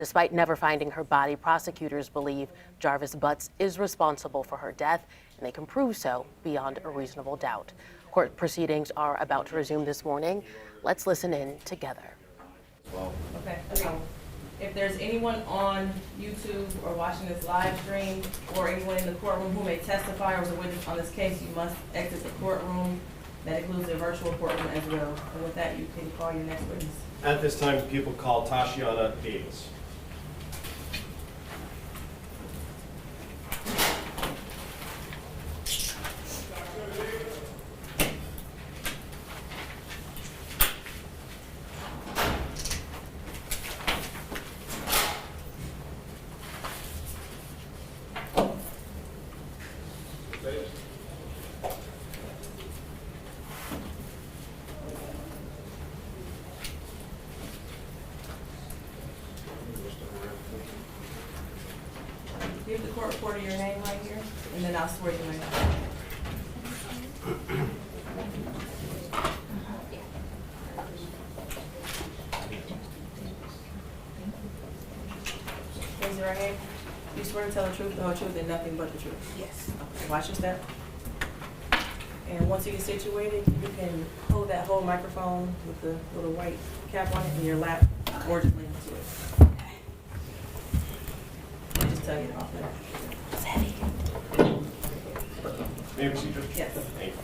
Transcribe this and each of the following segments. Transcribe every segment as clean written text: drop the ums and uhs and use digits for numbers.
Despite never finding her body, prosecutors believe Jarvis Butts is responsible for her death, and they can prove so beyond a reasonable doubt. Court proceedings are about to resume this morning. Let's listen in together. Okay. If there's anyone on YouTube or watching this live stream, or anyone in the courtroom who may testify or is a witness on this case, you must exit the courtroom. That includes the virtual courtroom as well. And with that, you can call your next witness. At this time, people call Tashiana Davis. Give the court reporter your name right here, and then I'll swear you in. Raise your right hand. You swear to tell the truth, the whole truth, and nothing but the truth? Yes. Okay. Watch your step. And once you get situated, you can hold that whole microphone with the little white cap on it in your lap, or just lean into it. Just tell you to off that. It's heavy. May I proceed? Yes. Thank you.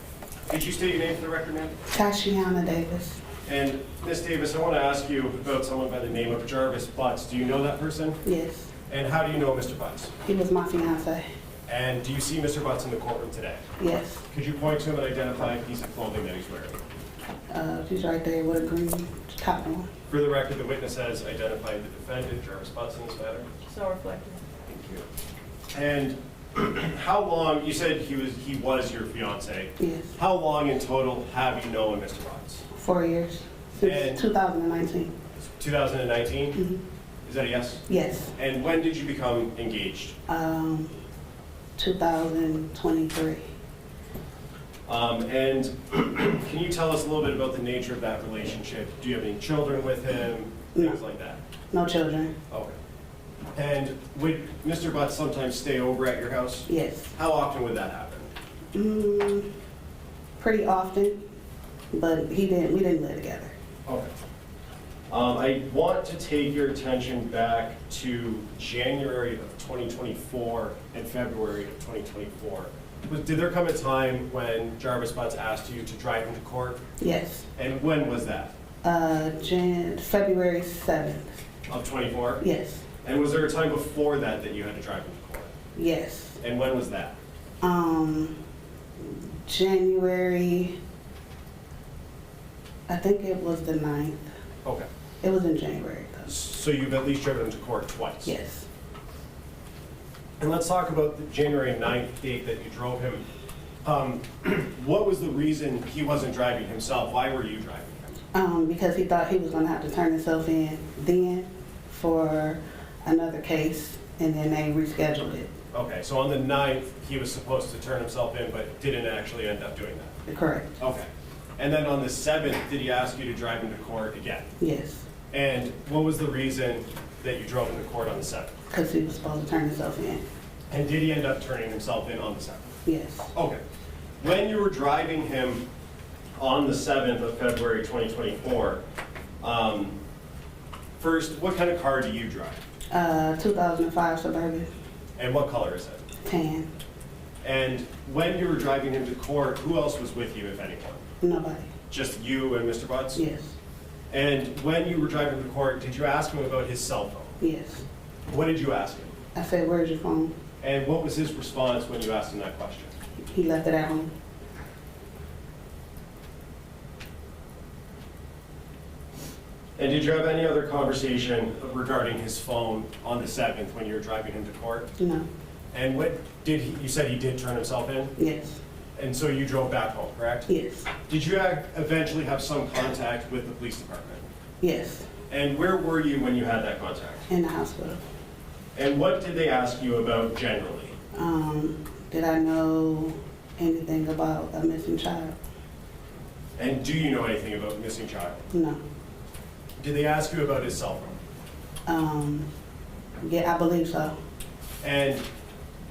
Could you state your name for the record, ma'am? Tashiana Davis. And Ms. Davis, I want to ask you about someone by the name of Jarvis Butts. Do you know that person? Yes. And how do you know Mr. Butts? He was my fiance. And do you see Mr. Butts in the courtroom today? Yes. Could you point to him and identify a piece of clothing that he's wearing? She's right there with a green top on. For the record, the witness has identified the defendant, Jarvis Butts, in this matter. So reflective. Thank you. And how long, you said he was your fiance. Yes. How long in total have you known Mr. Butts? 4 years. Since 2019. 2019? Mm-hmm. Is that a yes? Yes. And when did you become engaged? 2023. And can you tell us a little bit about the nature of that relationship? Do you have any children with him? Things like that? No children. Okay. And would Mr. Butts sometimes stay over at your house? Yes. How often would that happen? Pretty often, but we didn't live together. Okay. I want to take your attention back to January of 2024 and February of 2024. Did there come a time when Jarvis Butts asked you to drive him to court? Yes. And when was that? February 7th. Of 24? Yes. And was there a time before that that you had to drive him to court? Yes. And when was that? January, I think it was the 9th. Okay. It was in January, though. So you've at least driven him to court twice? Yes. And let's talk about the January 9th date that you drove him. What was the reason he wasn't driving himself? Why were you driving him? Because he thought he was going to have to turn himself in then for another case, and then they rescheduled it. Okay, so on the 9th, he was supposed to turn himself in, but didn't actually end up doing that? Correct. Okay. And then on the 7th, did he ask you to drive him to court again? Yes. And what was the reason that you drove him to court on the 7th? Because he was supposed to turn himself in. And did he end up turning himself in on the 7th? Yes. Okay. When you were driving him on the 7th of February 2024, first, what kind of car do you drive? 2005 Suburban. And what color is it? Tan. And when you were driving him to court, who else was with you, if anyone? Nobody. Just you and Mr. Butts? Yes. And when you were driving to court, did you ask him about his cell phone? Yes. What did you ask him? I said, "Where's your phone?" And what was his response when you asked him that question? He left it at home. And did you have any other conversation regarding his phone on the 7th when you were driving him to court? No. And what did he, you said he did turn himself in? Yes. And so you drove back home, correct? Yes. Did you eventually have some contact with the police department? Yes. And where were you when you had that contact? In the hospital. And what did they ask you about generally? Did I know anything about a missing child? And do you know anything about missing child? No. Did they ask you about his cell phone? Yeah, I believe so. And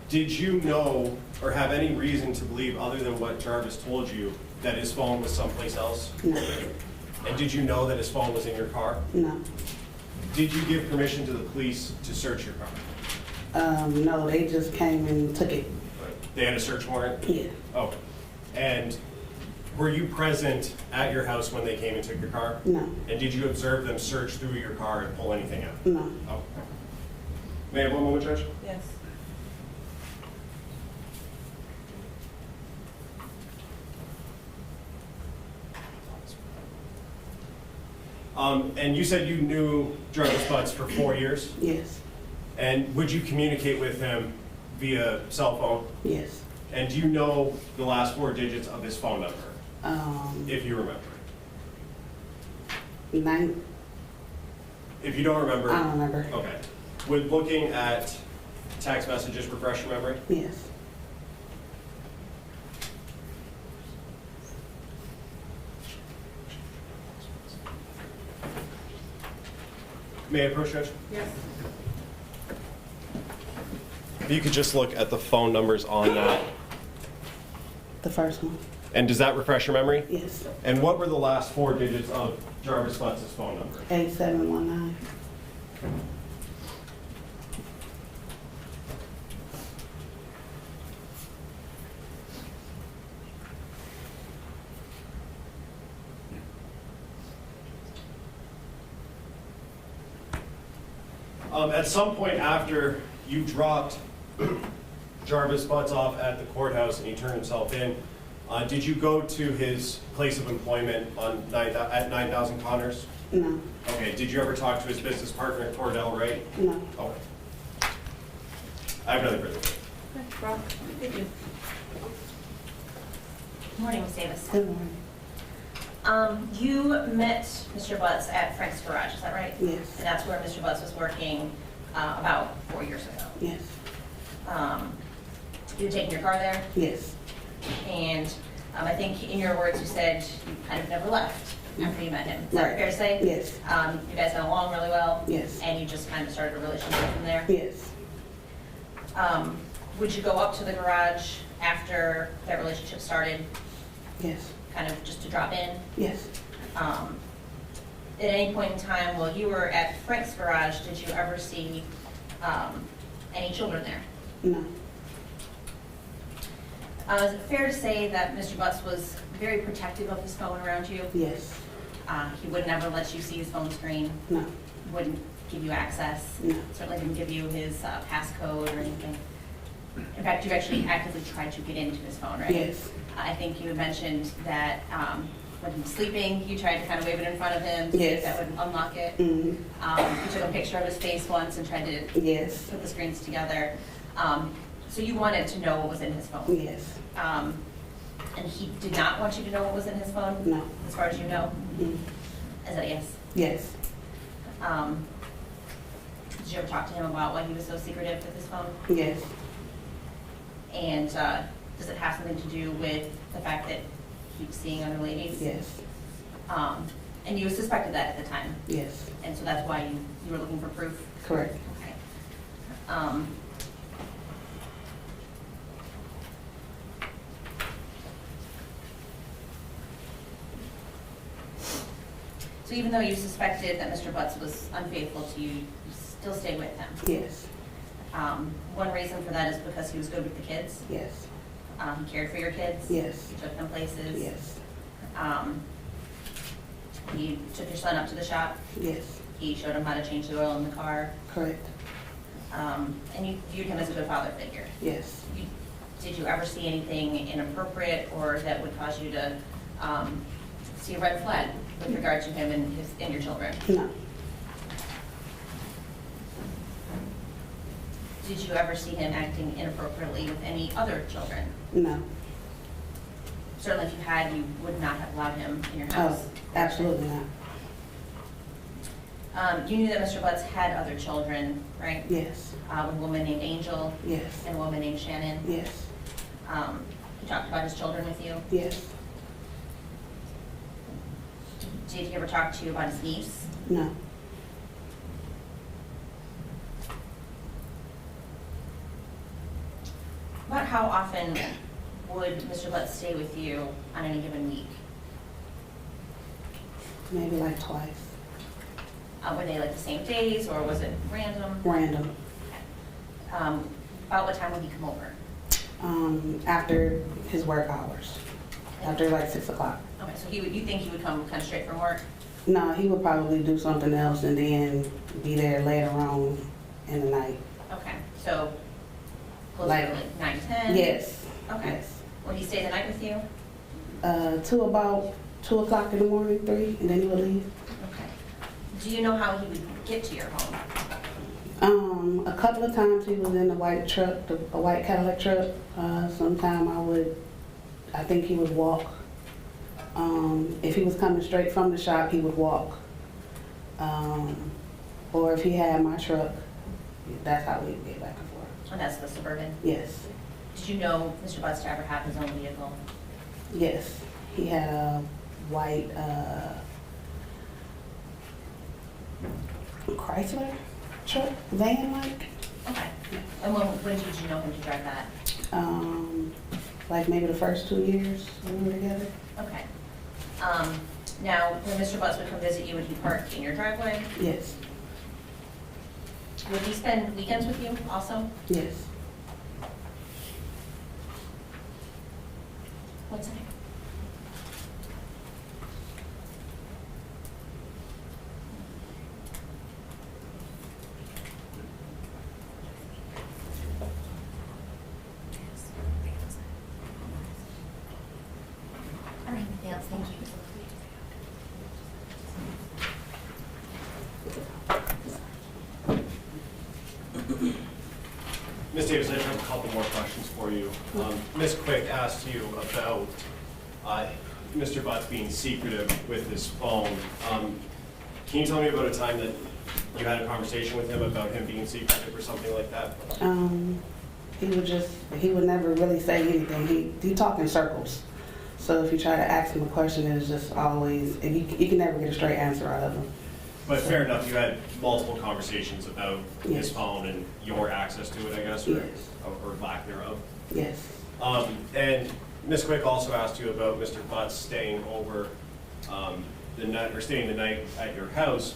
did you know or have any reason to believe, other than what Jarvis told you, that his phone was someplace else? No, And did you know that his phone was in your car? no. Did you give permission to the police to search your car? No, they just came and took it. They had a search warrant? Yeah, Oh. And were you present at your house when they came and took your car? no, And did you observe them search through your car and pull anything out? no. Oh. May I have one moment, Judge? Yes. And you said you knew Jarvis Butts for 4 years? Yes, And would you communicate with him via cell phone? yes. And do you know the last 4 digits of his phone number, if you remember? 9, If you don't remember, I don't remember. okay. Would looking at text messages refresh your memory? Yes, May I approach, Judge? Yes. If you could just look at the phone numbers on that. the first one. And does that refresh your memory? Yes, And what were the last 4 digits of Jarvis Butts' phone number? 8719. At some point after you dropped Jarvis Butts off at the courthouse and he turned himself in, did you go to his place of employment at 9000 Connors? No, Okay, did you ever talk to his business partner, Tordell Wright? no. Okay. I have another question. Okay, Rob, thank you. Good morning, Ms. Davis. Good morning. You met Mr. Butts at Frank's Garage, is that right? Yes, And that's where Mr. Butts was working about 4 years ago. yes, You were taking your car there, yes, and I think in your words you said you kind of never left after you met him. Is that Right. fair to say? yes, You guys got along really well? yes, And you just kind of started a relationship from there? yes, Would you go up to the garage after that relationship started, yes, kind of just to drop in? yes. At any point in time while you were at Frank's Garage, did you ever see any children there? No, Is it fair to say that Mr. Butts was very protective of his phone around you? yes, He would never let you see his phone screen, no, wouldn't give you access, no, certainly didn't give you his passcode or anything. In fact, you actually actively tried to get into his phone, right? yes, I think you had mentioned that when he was sleeping, you tried to kind of wave it in front of him, see if Yes. that would unlock it. mm, You took a picture of his face once and tried to yes, put the screens together. So you wanted to know what was in his phone. yes, And he did not want you to know what was in his phone, no, as far as you know? mm, Is that a yes? yes, Did you ever talk to him about why he was so secretive with his phone? yes, And does it have something to do with the fact that he was seeing other ladies? yes, And you suspected that at the time, yes, and so that's why you were looking for proof? correct. Okay. So even though you suspected that Mr. Butts was unfaithful to you, you still stayed with him? Yes, One reason for that is because he was good with the kids? yes, He cared for your kids? yes, He took them places? yes, He took your son up to the shop? yes, He showed him how to change the oil in the car? correct. And you viewed him as a good father figure? Yes, Did you ever see anything inappropriate or that would cause you to see a red flag with regard to him and your children? no, Did you ever see him acting inappropriately with any other children? no. Certainly if you had, you would not have allowed him in your Oh, house. absolutely not. You knew that Mr. Butts had other children, right? Yes, A woman named Angel yes, and a woman named Shannon. yes, He talked about his children with you. yes, Did he ever talk to you about his niece? no, About how often would Mr. Butts stay with you on any given week? Maybe like twice. Were they like the same days, or was it random? Random. About what time would he come over? After his work hours, after like 6 o'clock. Okay, so you think he would come kind of straight from work? No, he would probably do something else and then be there later on in the night. Okay, so closer Like- to like 9, 10? Yes. Okay. Yes. Would he stay the night with you? To about 2 o'clock in the morning, 3, and then he would leave. Okay. Do you know how he would get to your home? A couple of times he was in the white truck, a white Cadillac truck. Sometime I think he would walk. If he was coming straight from the shop, he would walk. Or if he had my truck, that's how we'd get back and forth. And that's the Suburban? Yes, Did you know Mr. Butts to ever have his own vehicle? yes. He had a white Chrysler truck, van like. Okay. And when did you know him to drive that? Like maybe the first 2 years we were together. Okay. Now, when Mr. Butts would come visit you, would he park in your driveway? Yes, Would he spend weekends with you also? yes. What's his name? All right, anything else? Thank you. Ms. Davis, I just have a couple more questions for you. Ms. Quick asked you about Mr. Butts being secretive with his phone. Can you tell me about a time that you had a conversation with him about him being secretive or something like that? He would never really say anything. He talked in circles. So if you try to ask him a question, it's just always, and you can never get a straight answer out of him. But fair enough, you had multiple conversations about his Yes. phone and your access to it, I guess, Yes. or lack thereof. Yes, And Ms. Quick also asked you about Mr. Butts staying over the night, or staying the night at your house.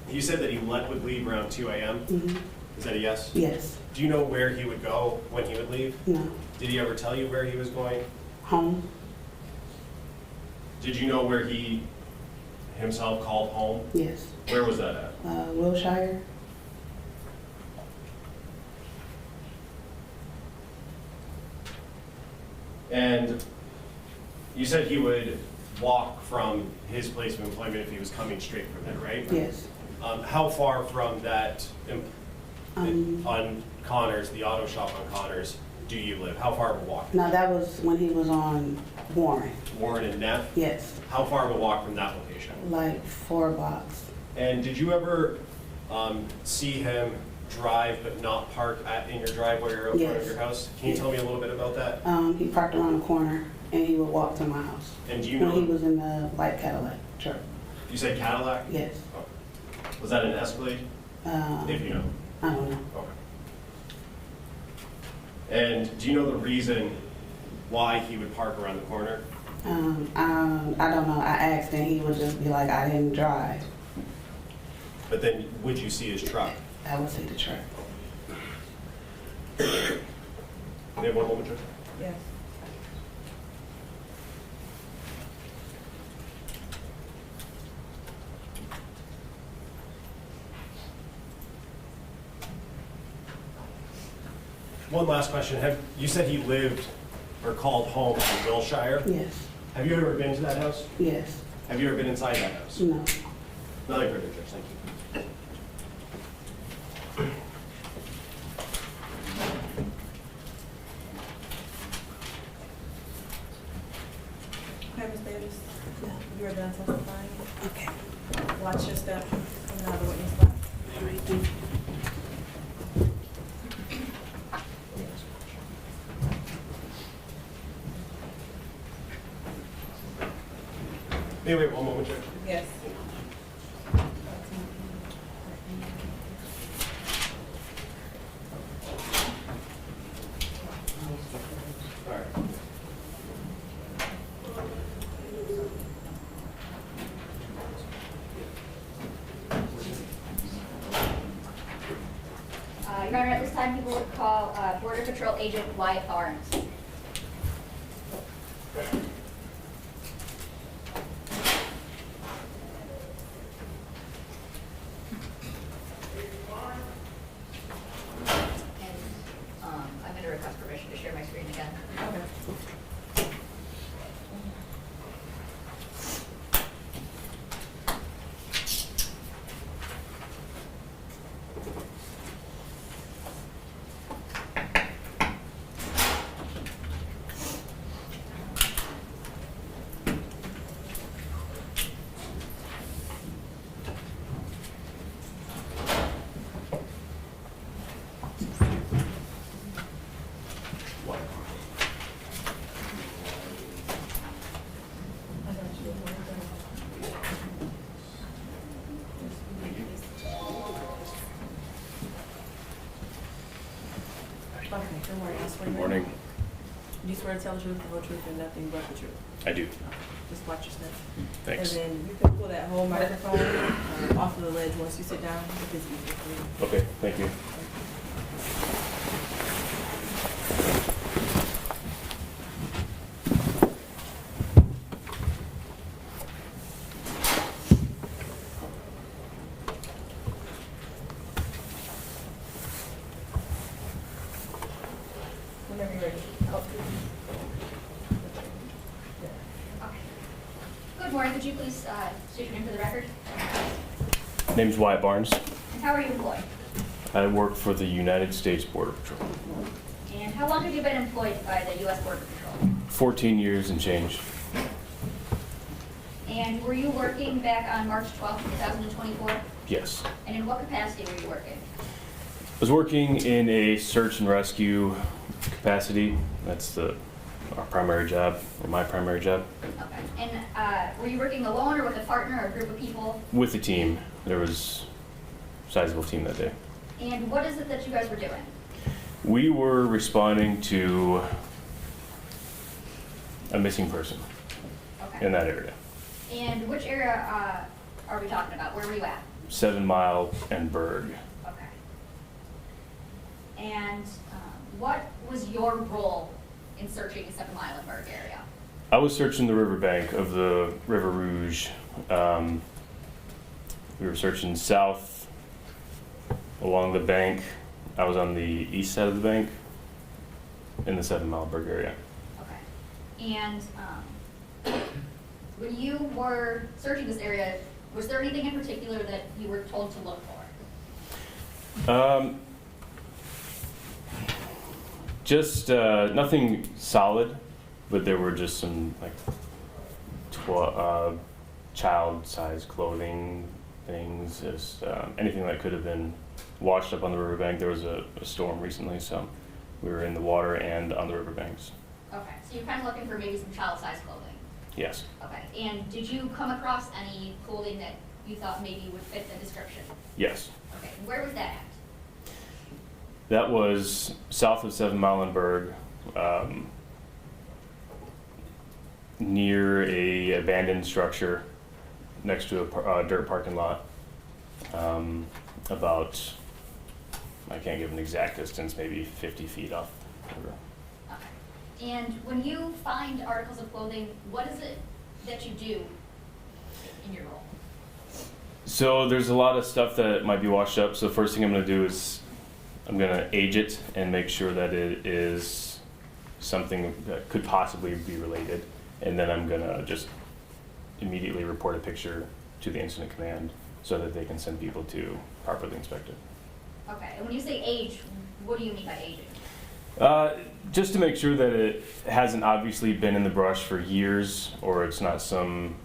You said that he would leave around 2 a.m. mhm, Is that a yes? yes, Do you know where he would go when he would leave? no, Did he ever tell you where he was going? home, Did you know where he himself called home? yes, Where was that at? Wilshire, And you said he would walk from his place of employment if he was coming straight from there, right? yes. How far from that, Um, on Connors, the auto shop on Connors, do you live? How far of a walk? No, that was when he was on Warren, Warren and Neff? yes, How far of a walk from that location? like 4 blocks. And did you ever see him drive but not park in your driveway or out front of Yes. your house? Can you tell me a little bit about that? He parked around the corner and he would walk to my house. And do you When he know, was in the white Cadillac truck, you said Cadillac? yes. Was that an Escalade? If you know. I don't know. Okay. And do you know the reason why he would park around the corner? I don't know. I asked and he would just be like, I didn't drive. But then would you see his truck? I would see the truck. Can we have one moment, Judge? Yes. One last question. You said he lived or called home in Wilshire. Yes, Have you ever been to that house? yes, Have you ever been inside that house? no. Nothing further, Judge. Thank you. Okay, Ms. Davis, you are done testifying. Okay. Watch your step coming out of the witness box. All right, thank you. May I wait one moment, Judge? Yes. Your Honor, at this time, people would call Border Patrol Agent Wyatt Barnes. And I'm going to request permission to share my screen again. Okay. Okay, good morning. I swear Good you- morning. Do you swear to tell the truth, the whole truth, and nothing but the truth? I do. Just watch your steps. Thanks. And then you can pull that whole microphone off of the ledge once you sit down, if it's easier for you. Okay, thank you. Whenever you're ready. Good morning. Could you please state your name for the record? Name's Wyatt Barnes. And how are you employed? I work for the United States Border Patrol. And how long have you been employed by the U.S. Border Patrol? 14 years and change. And were you working back on March 12th, 2024? Yes. And in what capacity were you working? I was working in a search and rescue capacity. That's our primary job, or my primary job. Okay. And were you working alone or with a partner or a group of people? With the team. There was a sizable team that day. And what is it that you guys were doing? We were responding to a missing person Okay. in that area. And which area are we talking about? Where were you at? 7 Mile and Berg. Okay. And what was your role in searching the 7 Mile and Berg area? I was searching the riverbank of the River Rouge. We were searching south along the bank. I was on the east side of the bank in the 7 Mile Berg area. Okay. And when you were searching this area, was there anything in particular that you were told to look for? Just nothing solid, but there were just some like child-sized clothing things, just anything that could have been washed up on the riverbank. There was a storm recently, so we were in the water and on the riverbanks. Okay. So you're kind of looking for maybe some child-sized clothing. Yes. Okay. And did you come across any clothing that you thought maybe would fit the description? Yes. Okay. Where was that at? That was south of 7 Mile and Berg, near a abandoned structure next to a dirt parking lot. About, I can't give an exact distance, maybe 50 feet off the river. Okay. And when you find articles of clothing, what is it that you do in your role? So there's a lot of stuff that might be washed up. So the first thing I'm going to do is I'm going to age it and make sure that it is something that could possibly be related. And then I'm going to just immediately report a picture to the incident command so that they can send people to properly inspect it. Okay. And when you say age, what do you mean by aging? Just to make sure that it hasn't obviously been in the brush for years, or it's not some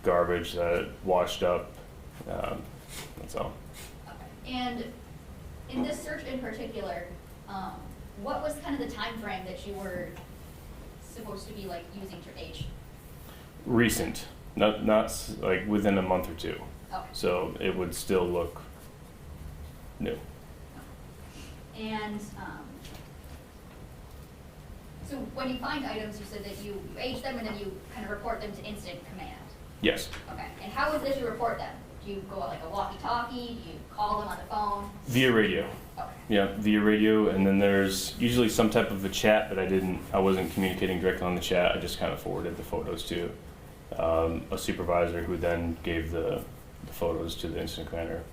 garbage that washed up. That's all. Okay. And in this search in particular, what was kind of the time frame that you were supposed to be like using to age? Recent, not like within a month or two. Okay. So it would still look new. And so when you find items, you said that you age them and then you kind of report them to incident command. Yes. Okay. And how is it that you report them? Do you go like a walkie-talkie? Do you call them on the phone? Via radio. Okay. Yeah, via radio, and then there's usually some type of a chat, but I wasn't communicating directly on the chat. I just kind of forwarded the photos to a supervisor who then gave the photos to the incident commander,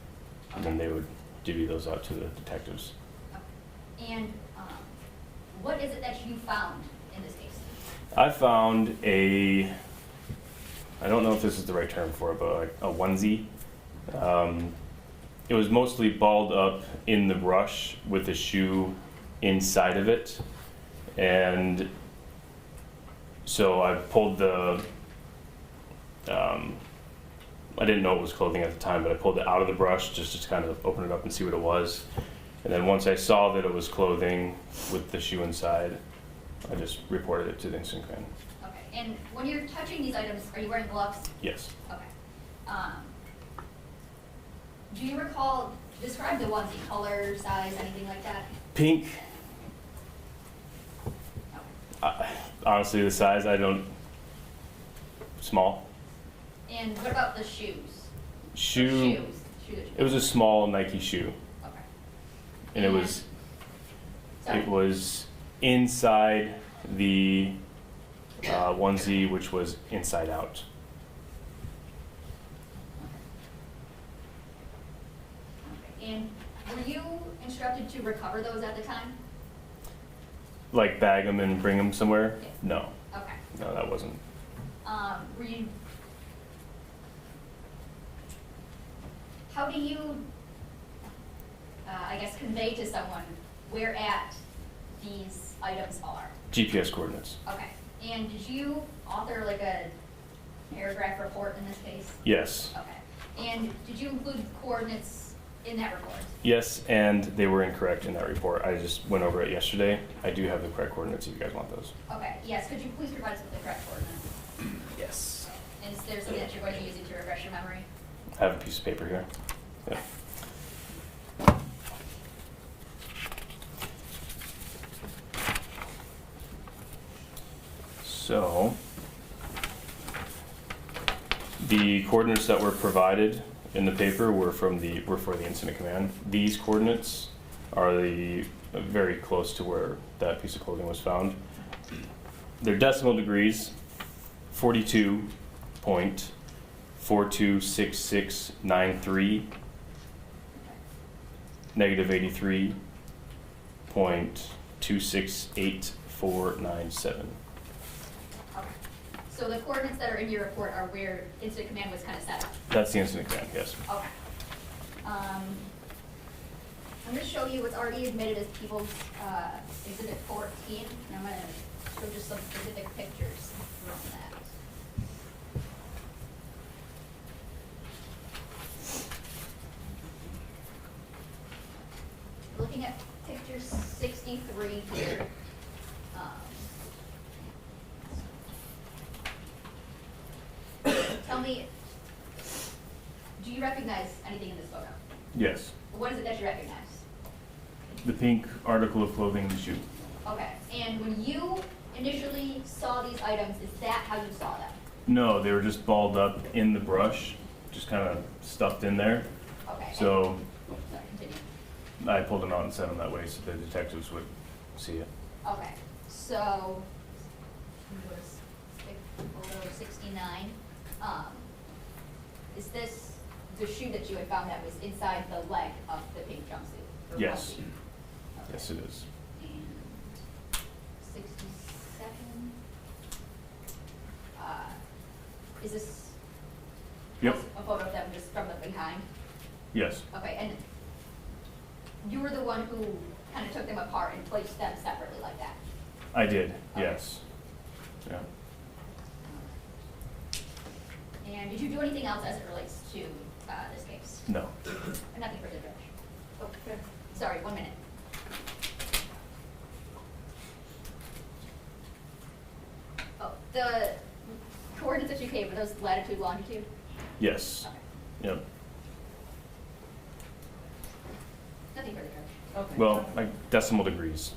and then they would divvy those out to the detectives. And what is it that you found in this case? I found I don't know if this is the right term for it, but like a onesie. It was mostly balled up in the brush with a shoe inside of it. And so I pulled I didn't know it was clothing at the time, but I pulled it out of the brush just to kind of open it up and see what it was. And then once I saw that it was clothing with the shoe inside, I just reported it to the incident command. Okay, and when you're touching these items, are you wearing gloves? Yes. Okay. Do you recall, describe the onesie, color, size, anything like that? Pink. Okay. Honestly, the size, small. And what about the shoes? Shoe. Shoes. Shoe that you It was a small Nike shoe, Okay. and it was Sorry. inside the onesie, which was inside out. Okay. And were you instructed to recover those at the time? Like bag them and bring them somewhere? Yeah. No, Okay. no, that wasn't. Were you? How do you, I guess, convey to someone where at these items are? GPS coordinates. Okay. And did you author like a paragraph report in this case? Yes. Okay. And did you include coordinates in that report? Yes, and they were incorrect in that report. I just went over it yesterday. I do have the correct coordinates if you guys want those. Okay. Yes. Could you please provide us with the correct coordinates? Yes. And is there something that you're going to be using to refresh your memory? I have a piece of paper here. Yeah. So, the coordinates that were provided in the paper were for the incident command. These coordinates are very close to where that piece of clothing was found. They're decimal degrees, 42.426693, negative 83.268497. Okay. So the coordinates that are in your report are where incident command was kind of set up? That's the incident command, yes. Okay. I'm going to show you what's already admitted as People's Exhibit 14, and I'm going to show just some specific pictures from that. Looking at picture 63 here. Tell me, do you recognize anything in this photo? Yes. What is it that you recognize? The pink article of clothing, the shoe. Okay, and when you initially saw these items, is that how you saw them? No, they were just balled up in the brush, just kind of stuffed in there. Okay. So Sorry, continue. I pulled them out and set them that way so the detectives would see it. Okay, so, was photo 69. Is this the shoe that you had found that was inside the leg of the pink jumpsuit? or Yes. onesie? Okay. Yes, it is. And 67. Is this Yep. a photo of them just from the behind? Yes. Okay, and you were the one who kind of took them apart and placed them separately like that? I did, Okay. yes. Yeah. And did you do anything else as it relates to this case? No. Nothing further, Judge. Oh, sorry, 1 minute. Oh, the coordinates that you gave, were those latitude, longitude? Yes. Okay. Yep. Nothing further, Judge. Okay. Well, like decimal degrees,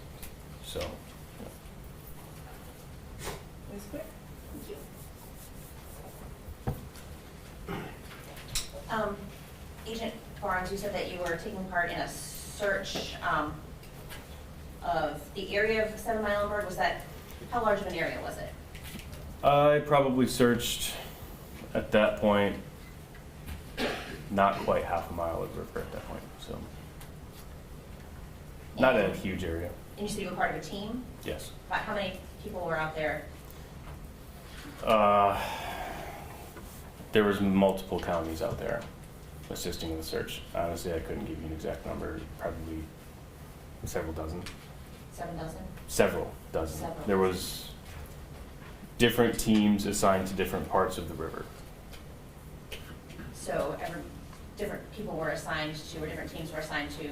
so. Ms. Quick? Thank you. Agent Barnes, you said that you were taking part in a search of the area of 7 Mile and Bird? Was that, how large of an area was it? I probably searched at that point not quite half a mile of river at that point, so not a huge area. And you said you were part of a team? Yes. How many people were out there? There was multiple counties out there assisting in the search. Honestly, I couldn't give you an exact number. Probably several dozen. 7 dozen? Several dozen. Several. There was different teams assigned to different parts of the river. So different people were assigned to, or different teams were assigned to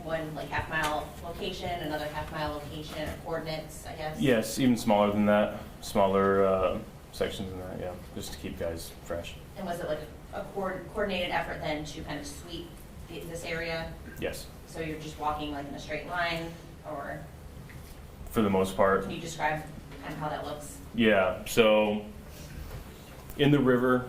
one like half-mile location, another half-mile location, coordinates, I guess? Yes, even smaller than that. Smaller sections than that, yeah. Just to keep guys fresh. And was it like a coordinated effort then to kind of sweep this area? Yes, So you're just walking like in a straight line, or for the most part. can you describe kind of how that looks? Yeah, so in the river,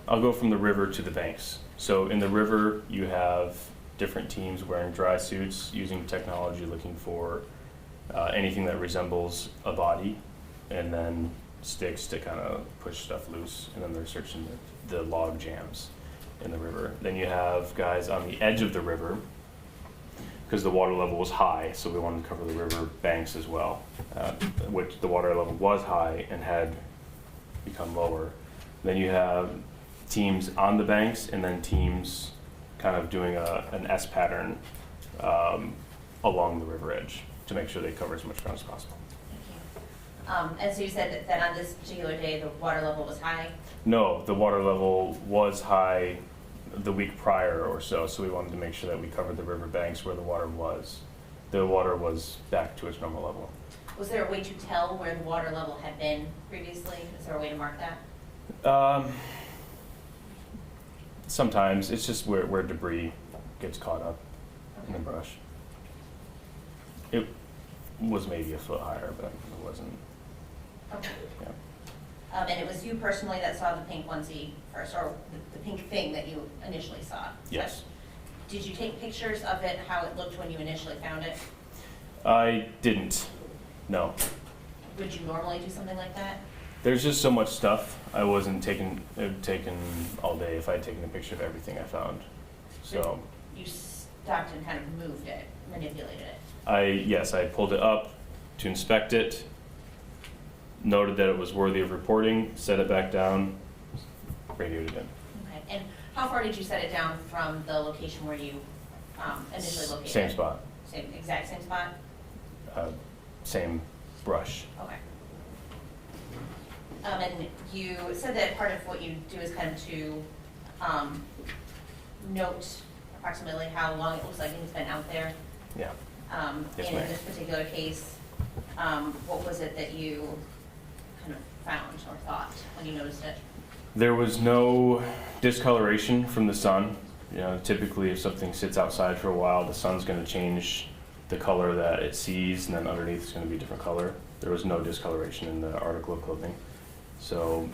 I'll go from the river to the banks. So in the river, you have different teams wearing dry suits, using technology, looking for anything that resembles a body, and then sticks to kind of push stuff loose, and then they're searching the log jams in the river. Then you have guys on the edge of the river, because the water level was high, so we wanted to cover the river banks as well, which the water level was high and had become lower. Then you have teams on the banks, and then teams kind of doing an S pattern along the river edge to make sure they cover as much ground as possible. Thank you. And so you said that on this particular day, the water level was high? No, the water level was high the week prior or so, so we wanted to make sure that we covered the river banks where the water was. The water was back to its normal level. Was there a way to tell where the water level had been previously? Is there a way to mark that? Sometimes it's just where debris gets caught up in the brush. It was maybe a foot higher, but it wasn't. Okay. Yeah. And it was you personally that saw the pink onesie first, or the pink thing that you initially saw? Yes. Did you take pictures of it, how it looked when you initially found it? I didn't. No. Would you normally do something like that? There's just so much stuff. I wasn't taking. It would taken all day if I had taken a picture of everything I found. So. You stopped and kind of moved it, manipulated it? Yes, I pulled it up to inspect it, noted that it was worthy of reporting, set it back down, radioed it in. Okay. And how far did you set it down from the location where you initially located it? Same spot, Exact same spot? same brush. Okay. And you said that part of what you do is kind of to note approximately how long it looks like it's been out there. Yeah. Yes, And in ma'am. this particular case, what was it that you kind of found or thought when you noticed it? There was no discoloration from the sun. You know, typically if something sits outside for a while, the sun's going to change the color that it sees, and then underneath it's going to be a different color. There was no discoloration in the article of clothing. So,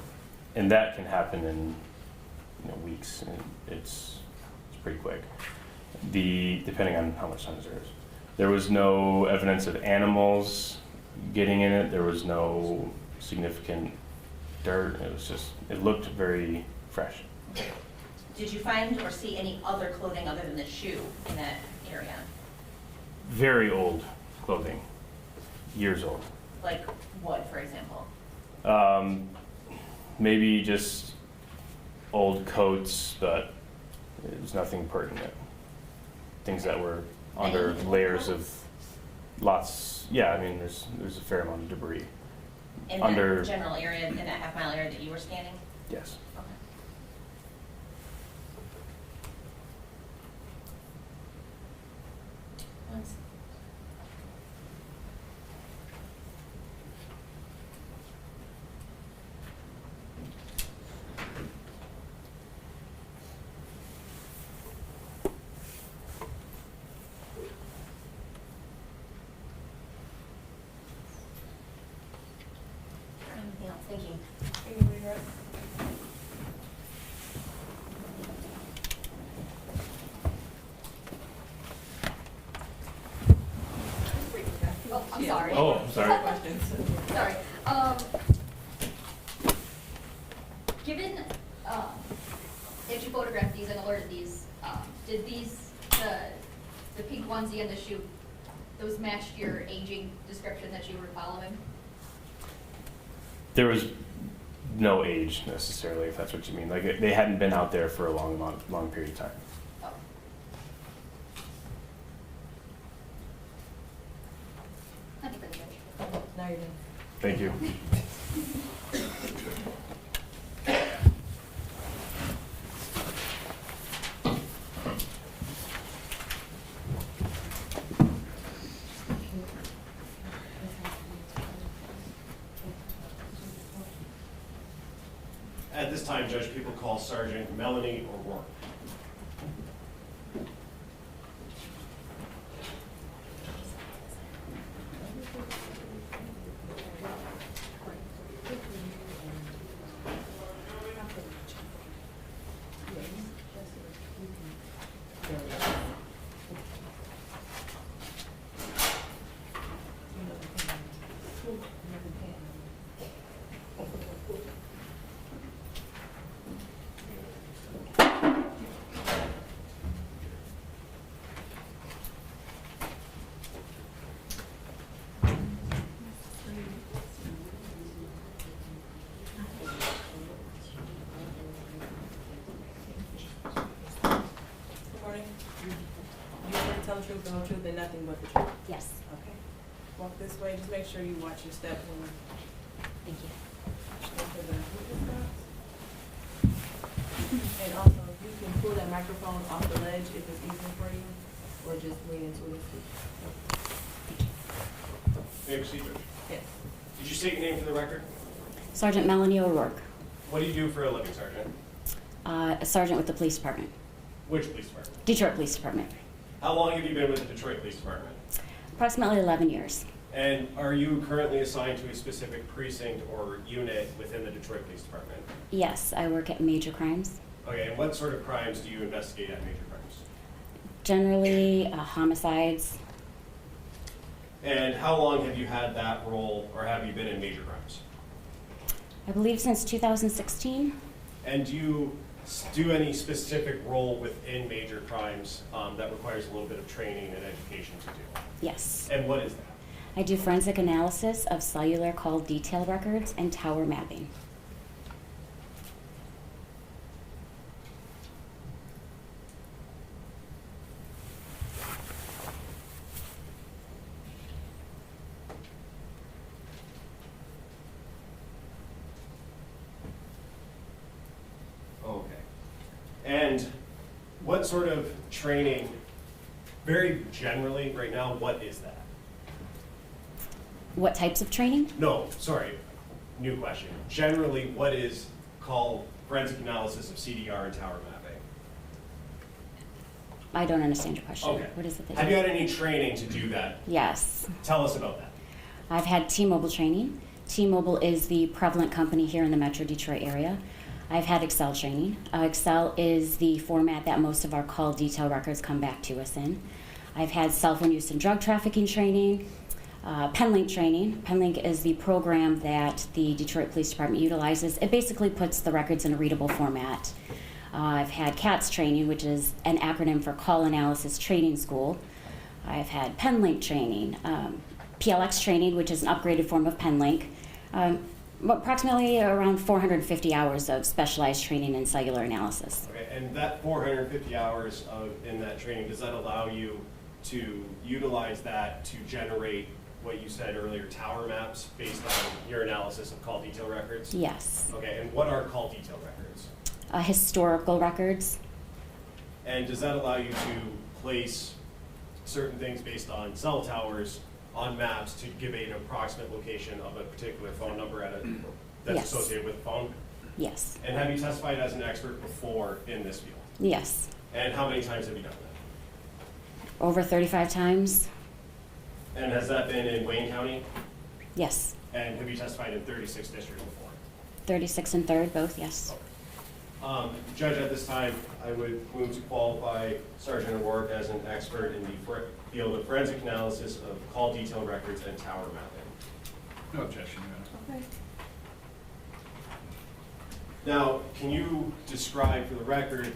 and that can happen in weeks, and it's pretty quick. Depending on how much sun there is. There was no evidence of animals getting in it. There was no significant dirt. It looked very fresh. Did you find or see any other clothing other than the shoe in that area? Very old clothing, years old. Like what, for example? Maybe just old coats, but it was nothing pertinent. Things that were under Any layers of coats? lots. Yeah, I mean, there's a fair amount of debris. In Under- that general area, in that half-mile area that you were scanning? Yes. Okay. Once. Anything else? Thank you. I'm Yeah. sorry. Oh, I'm sorry. Questions. Sorry. Given that you photographed these and alerted these, did these, the pink onesie and the shoe, those matched your aging description that you were following? There was no age necessarily, if that's what you mean. Like they hadn't been out there for a long period of time. Oh. Nothing for the judge. Now you're done. Thank you. At this time, Judge, people call Sergeant Melanie O'Rourke. Good morning. You swear to tell the truth, the whole truth, and nothing but the truth? Yes, Okay. Walk this way, just make sure you watch your step when you thank you. go to the witness box. And also, you can pull that microphone off the ledge if it's easier for you, or just lean into it. May I proceed, Judge? Yes. Did you state your name for the record? Sergeant Melanie O'Rourke, What do you do for a living, Sergeant? a sergeant with the police department, Which police department? Detroit Police Department. How long have you been with the Detroit Police Department? Approximately 11 years. And are you currently assigned to a specific precinct or unit within the Detroit Police Department? Yes, I work at major crimes. Okay, and what sort of crimes do you investigate at major crimes? Generally, homicides. And how long have you had that role, or have you been in major crimes? I believe since 2016. And do you do any specific role within major crimes that requires a little bit of training and education to do? Yes. And what is that? I do forensic analysis of cellular call detail records and tower mapping. Okay. And what sort of training, very generally right now, what is that? What types of training? No, sorry, new question. Generally, what is called forensic analysis of CDR and tower mapping? I don't understand your question. Okay. What is it that Have you had any training to do that? Yes. Tell us about that. I've had T-Mobile training. T-Mobile is the prevalent company here in the Metro Detroit area. I've had Excel training. Excel is the format that most of our call detail records come back to us in. I've had cell phone use and drug trafficking training, PenLink training. PenLink is the program that the Detroit Police Department utilizes. It basically puts the records in a readable format. I've had CATS training, which is an acronym for Call Analysis Training School. I've had PenLink training, PLX training, which is an upgraded form of PenLink. Approximately around 450 hours of specialized training in cellular analysis. Okay, and that 450 hours in that training, does that allow you to utilize that to generate what you said earlier, tower maps based on your analysis of call detail records? Yes. Okay, and what are call detail records? Historical records. And does that allow you to place certain things based on cell towers on maps to give an approximate location of a particular phone number that's Yes. associated with the phone? Yes. And have you testified as an expert before in this field? Yes. And how many times have you done that? Over 35 times. And has that been in Wayne County? Yes. And have you testified in 36 districts before? 36 and 3rd, both, yes. Judge, at this time, I would move to qualify Sergeant O'Rourke as an expert in the deal with forensic analysis of call detail records and tower mapping. No objection, Your Honor. Okay. Now, can you describe for the record,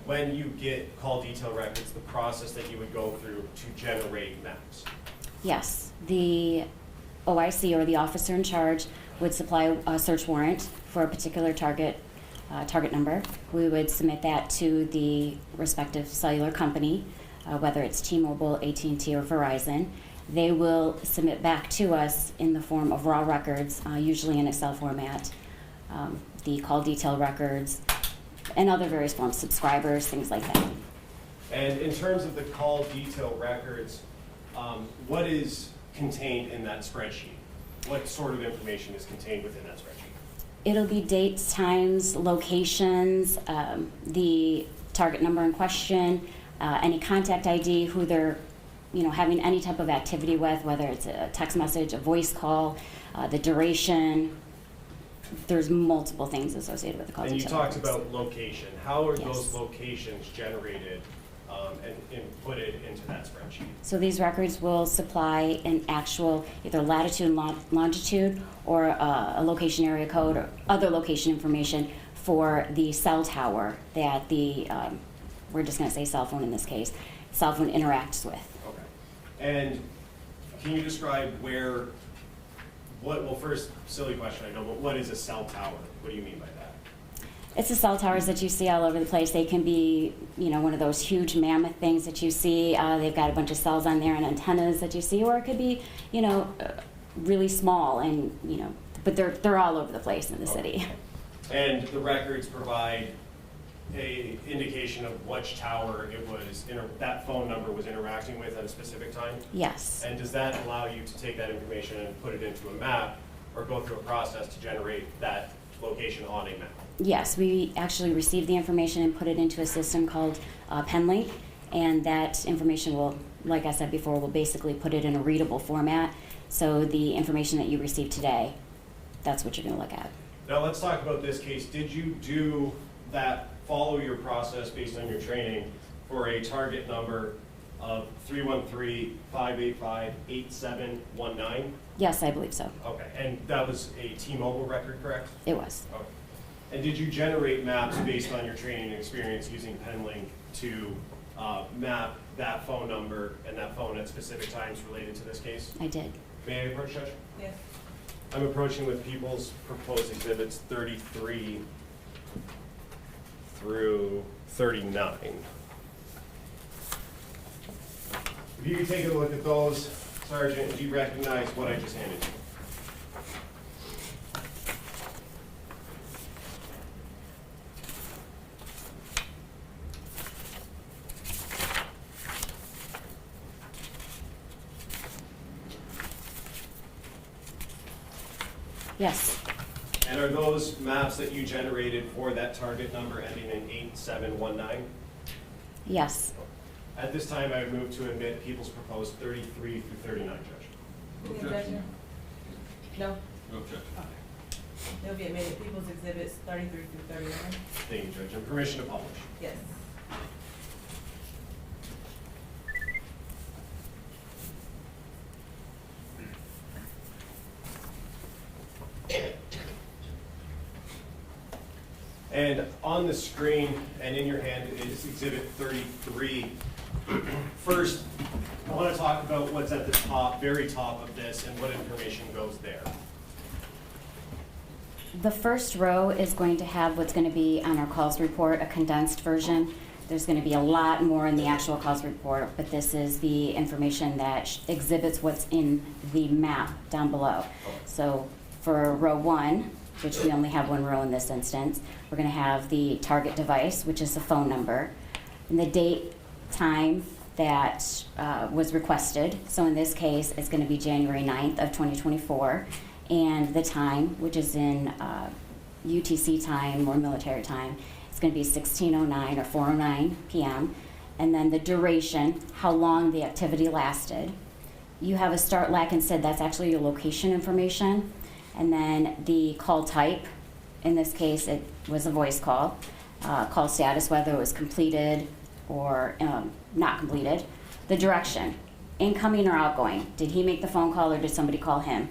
when you get call detail records, the process that you would go through to generate maps? Yes, the OIC, or the officer in charge, would supply a search warrant for a particular target number. We would submit that to the respective cellular company, whether it's T-Mobile, AT&T, or Verizon. They will submit back to us in the form of raw records, usually in Excel format, the call detail records, and other various forms, subscribers, things like that. And in terms of the call detail records, what is contained in that spreadsheet? What sort of information is contained within that spreadsheet? It'll be dates, times, locations, the target number in question, any contact ID, who they're having any type of activity with, whether it's a text message, a voice call, the duration. There's multiple things associated with the call And you detail talked records. about location. How are Yes. those locations generated and inputted into that spreadsheet? So these records will supply an actual either latitude and longitude, or a location area code, or other location information for the cell tower that the, we're just going to say cell phone in this case, cell phone interacts with. Okay. And can you describe well, first, silly question, I know, but what is a cell tower? What do you mean by that? It's the cell towers that you see all over the place. They can be, one of those huge mammoth things that you see. They've got a bunch of cells on there and antennas that you see, or it could be, really small and, but they're all over the place in the city. And the records provide a indication of which tower it was, that phone number was interacting with at a specific time? Yes. And does that allow you to take that information and put it into a map, or go through a process to generate that location on a map? Yes, we actually receive the information and put it into a system called PenLink, and that information will, like I said before, will basically put it in a readable format. So the information that you receive today, that's what you're going to look at. Now let's talk about this case. Did you do that, follow your process based on your training for a target number of 313-585-8719? Yes, I believe so. Okay, and that was a T-Mobile record, correct? It was. Okay. And did you generate maps based on your training and experience using PenLink to map that phone number and that phone at specific times related to this case? I did. May I approach, Judge? Yes. I'm approaching with People's Proposed Exhibits 33 through 39. If you could take a look at those, Sergeant, do you recognize what I just handed you? Yes. And are those maps that you generated for that target number ending in 8719? Yes. At this time, I would move to admit People's Proposed 33 through 39, Judge. Any Objection. objection? No? No objection. They'll be admitted. People's Exhibits 33 through 39. Thank you, Judge. And permission to publish. Yes. And on the screen and in your hand is Exhibit 33. First, I want to talk about what's at the top, very top of this, and what information goes there. The first row is going to have what's going to be on our calls report, a condensed version. There's going to be a lot more in the actual calls report, but this is the information that exhibits what's in the map down below. So for row 1, which we only have one row in this instance, we're going to have the target device, which is the phone number, and the date, time that was requested. So in this case, it's going to be January 9th of 2024. And the time, which is in UTC time or military time, it's going to be 16:09 or 4:09 p.m. And then the duration, how long the activity lasted. You have a start, lack, and SID. That's actually your location information. And then the call type. In this case, it was a voice call. Call status, whether it was completed or not completed. the direction, incoming or outgoing. Did he make the phone call or did somebody call him?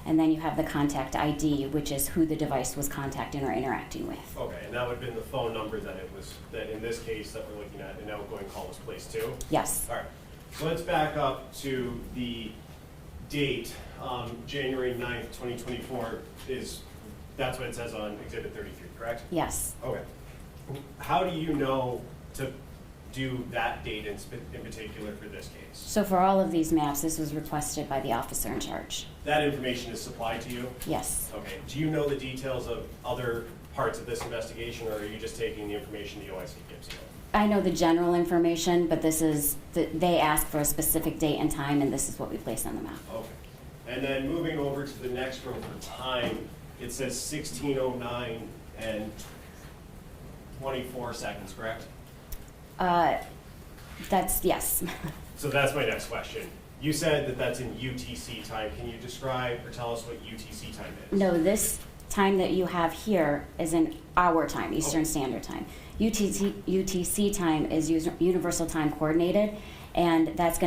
And then you have the contact ID, which is who the device was contacting or interacting with. Okay, and that would have been the phone number that in this case that we're looking at, an outgoing call was placed to? Yes. All right, so let's back up to the date, January 9th, 2024 that's what it says on Exhibit 33, correct? Yes. Okay. How do you know to do that date in particular for this case? So for all of these maps, this was requested by the officer in charge. That information is supplied to you? Yes. Okay. Do you know the details of other parts of this investigation, or are you just taking the information the OIC gives you? I know the general information, but they ask for a specific date and time, and this is what we place on the map. Okay. And then moving over to the next room for time, it says 16:09 and 24 seconds, correct? That's, yes. So that's my next question. You said that that's in UTC time. Can you describe or tell us what UTC time is? No, this time that you have here is in our time, Eastern Standard Time. UTC time is Universal Time Coordinated, and that's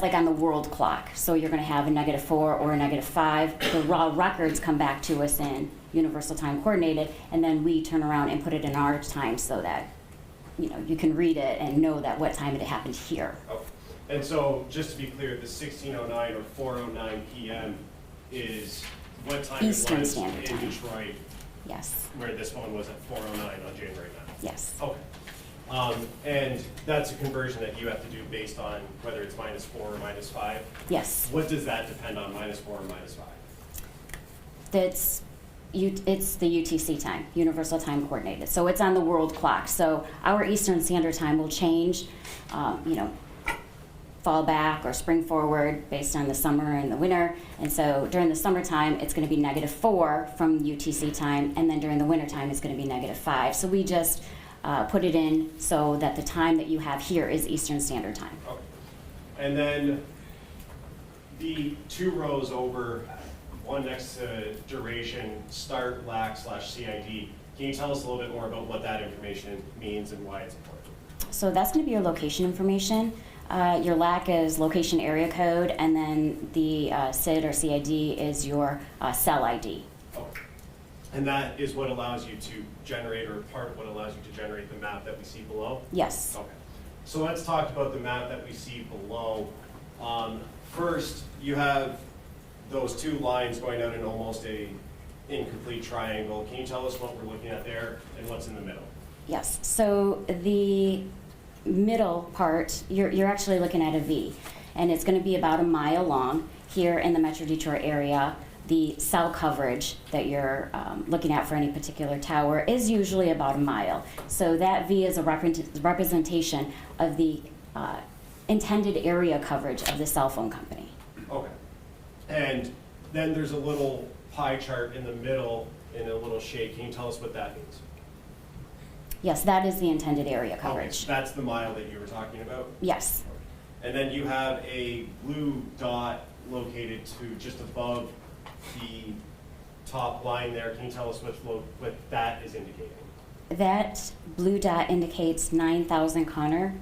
like on the world clock. So you're going to have a -4 or a -5. The raw records come back to us in Universal Time Coordinated, and then we turn around and put it in our time so that you can read it and know that what time it happened here. Okay. And so, just to be clear, the 16:09 or 4:09 p.m. is what time Eastern it was Standard in Time. Detroit, yes. where this one was at 4:09 on January 9th? Yes. Okay. And that's a conversion that you have to do based on whether it's -4 or -5? Yes. What does that depend on, -4 or -5? It's the UTC time, Universal Time Coordinated. So it's on the world clock. So our Eastern Standard Time will change, fall back or spring forward based on the summer and the winter. And so during the summertime, it's going to be -4 from UTC time, and then during the winter time, it's going to be -5. So we just put it in so that the time that you have here is Eastern Standard Time. Okay. And then the two rows over, one next to duration, start, lac/CID. Can you tell us a little bit more about what that information means and why it's important? So that's going to be your location information. Your LAC is location area code, and then the SID or CID is your cell ID. Oh. And that is what allows you to generate, or part of what allows you to generate the map that we see below? Yes. Okay. So let's talk about the map that we see below. First, you have those two lines going out in almost a incomplete triangle. Can you tell us what we're looking at there and what's in the middle? Yes. So the middle part, you're actually looking at a V, and it's going to be about a mile long. Here in the Metro Detroit area, the cell coverage that you're looking at for any particular tower is usually about a mile. So that V is a representation of the intended area coverage of the cell phone company. Okay. And then there's a little pie chart in the middle in a little shade. Can you tell us what that means? Yes, that is the intended area Okay, coverage. so that's the mile that you were talking about? Yes. And then you have a blue dot located to just above the top line there. Can you tell us what that is indicating? That blue dot indicates 9,000 Connor,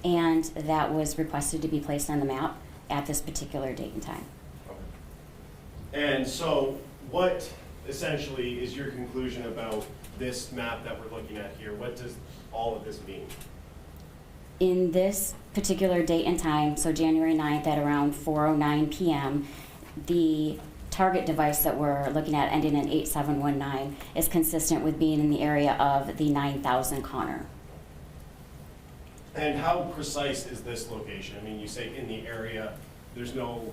and that was requested to be placed on the map at this particular date and time. Okay. And so what essentially is your conclusion about this map that we're looking at here? What does all of this mean? In this particular date and time, so January 9th at around 4:09 p.m., the target device that we're looking at ending in 8719 is consistent with being in the area of the 9,000 Connor. And how precise is this location? I mean, you say in the area, there's no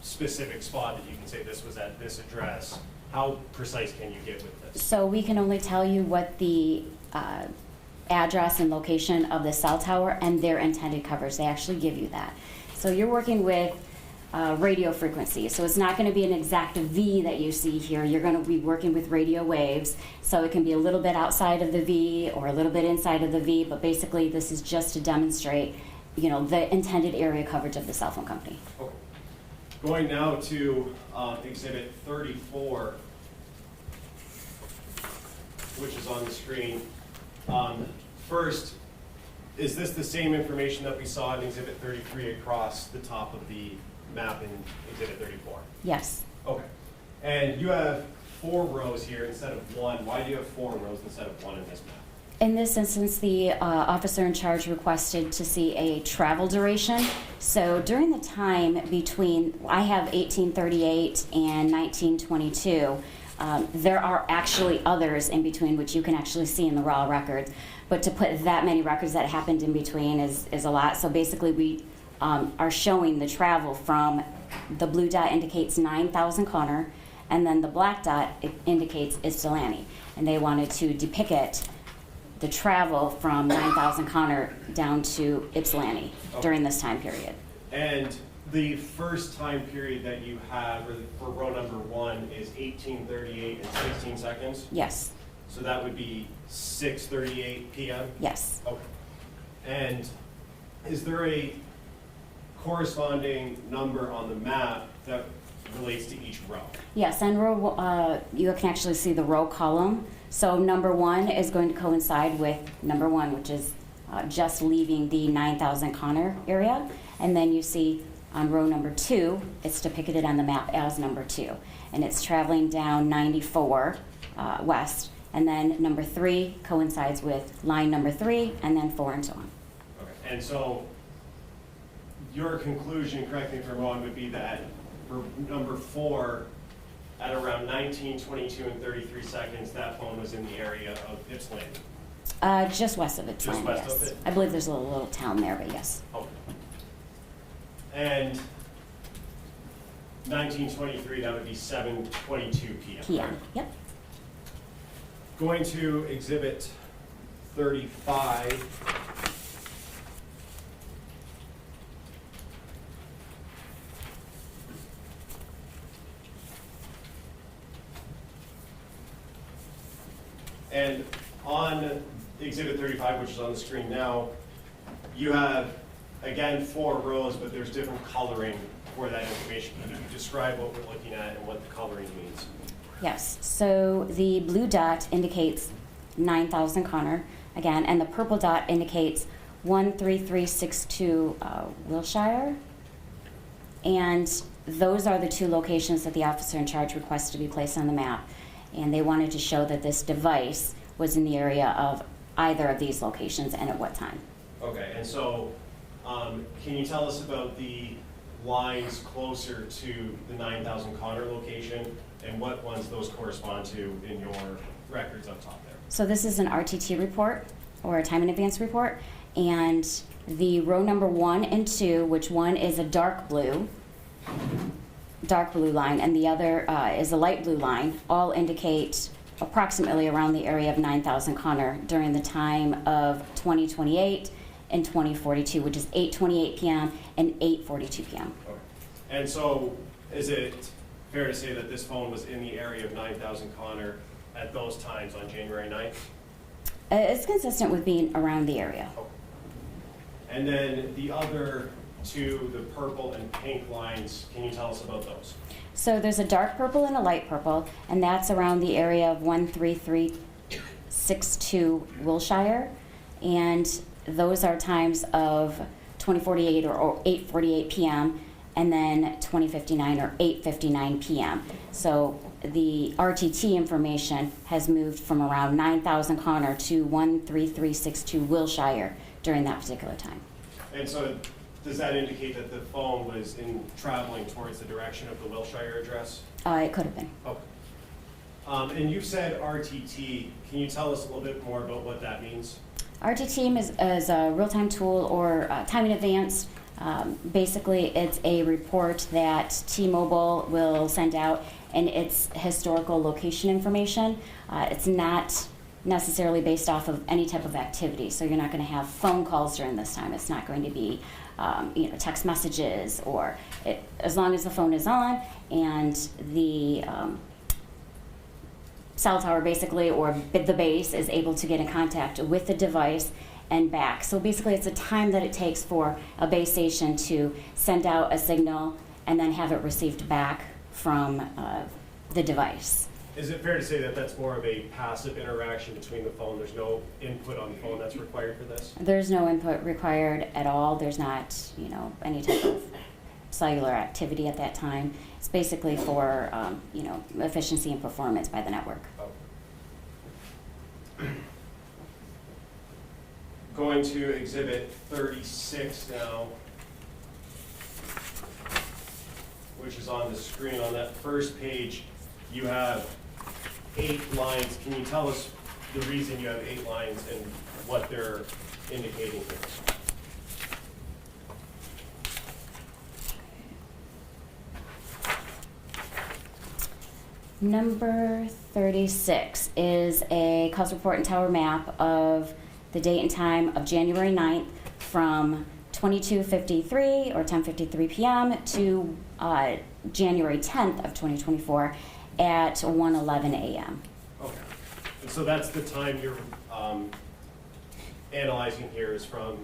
specific spot that you can say this was at this address. How precise can you get with this? So we can only tell you what the address and location of the cell tower and their intended coverage. They actually give you that. So you're working with radio frequency. So it's not going to be an exact V that you see here. You're going to be working with radio waves. So it can be a little bit outside of the V or a little bit inside of the V, but basically this is just to demonstrate, the intended area coverage of the cell phone company. Okay. Going now to Exhibit 34, which is on the screen. First, is this the same information that we saw in Exhibit 33 across the top of the map in Exhibit 34? Yes. Okay. And you have 4 rows here instead of 1. Why do you have 4 rows instead of 1 in this map? In this instance, the officer in charge requested to see a travel duration. So during the time between, I have 1838 and 1922, there are actually others in between, which you can actually see in the raw records. But to put that many records that happened in between is a lot. So basically we are showing the travel from, the blue dot indicates 9,000 Connor, and then the black dot indicates Ypsilanti. And they wanted to depict the travel from 9,000 Connor down to Ypsilanti during this time period. And the first time period that you have for row number 1 is 1838 and 16 seconds? Yes. So that would be 6:38 p.m.? Yes. Okay. And is there a corresponding number on the map that relates to each row? Yes, and row, you can actually see the row column. So number 1 is going to coincide with number 1, which is just leaving the 9,000 Connor area. And then you see on row number 2, it's depicted on the map as number 2. And it's traveling down 94 west. And then number 3 coincides with line number 3, and then 4 and so on. Okay. And so your conclusion, correct me if I'm wrong, would be that for number 4, at around 19, 22, and 33 seconds, that phone was in the area of Ypsilanti. Just west of it. Just west of yes. it? I believe there's a little town there, but yes. Okay. And 1923, that would be 7:22 p.m. PM. Yep. Going to Exhibit 35. And on Exhibit 35, which is on the screen now, you have, again, 4 rows, but there's different coloring for that information. Can you describe what we're looking at and what the coloring means? Yes, so the blue dot indicates 9,000 Connor, again, and the purple dot indicates 13362 Wilshire. And those are the 2 locations that the officer in charge requested to be placed on the map. And they wanted to show that this device was in the area of either of these locations and at what time. Okay, and so can you tell us about the lines closer to the 9,000 Connor location and what ones those correspond to in your records up top there? So this is an RTT report, or a time in advance report, and the row number 1 and 2, which one is a dark blue line, and the other is a light blue line, all indicate approximately around the area of 9,000 Connor during the time of 2028 and 2042, which is 8:28 p.m. and 8:42 p.m. Okay. And so is it fair to say that this phone was in the area of 9,000 Connor at those times on January 9th? It's consistent with being around the area. Okay. And then the other 2, the purple and pink lines, can you tell us about those? So there's a dark purple and a light purple, and that's around the area of 13362 Wilshire, and those are times of 2048 or 8:48 p.m. and then 2059 or 8:59 p.m. So the RTT information has moved from around 9,000 Connor to 13362 Wilshire during that particular time. And so does that indicate that the phone was traveling towards the direction of the Wilshire address? It could have been. Okay. And you said RTT. Can you tell us a little bit more about what that means? RTT is a real-time tool or time in advance. Basically, it's a report that T-Mobile will send out, and it's historical location information. It's not necessarily based off of any type of activity, so you're not going to have phone calls during this time. It's not going to be text messages, or as long as the phone is on and the cell tower basically, or the base, is able to get in contact with the device and back. So basically it's a time that it takes for a base station to send out a signal and then have it received back from the device. Is it fair to say that that's more of a passive interaction between the phone? There's no input on the phone that's required for this? There's no input required at all. There's not, any type of cellular activity at that time. It's basically for, efficiency and performance by the network. Going to Exhibit 36 now, which is on the screen. On that first page, you have 8 lines. Can you tell us the reason you have 8 lines and what they're indicating here? Number 36 is a cause report and tower map of the date and time of January 9th from 22:53 or 10:53 p.m. to January 10th of 2024 at 1:11 a.m. Okay. And so that's the time you're analyzing here is from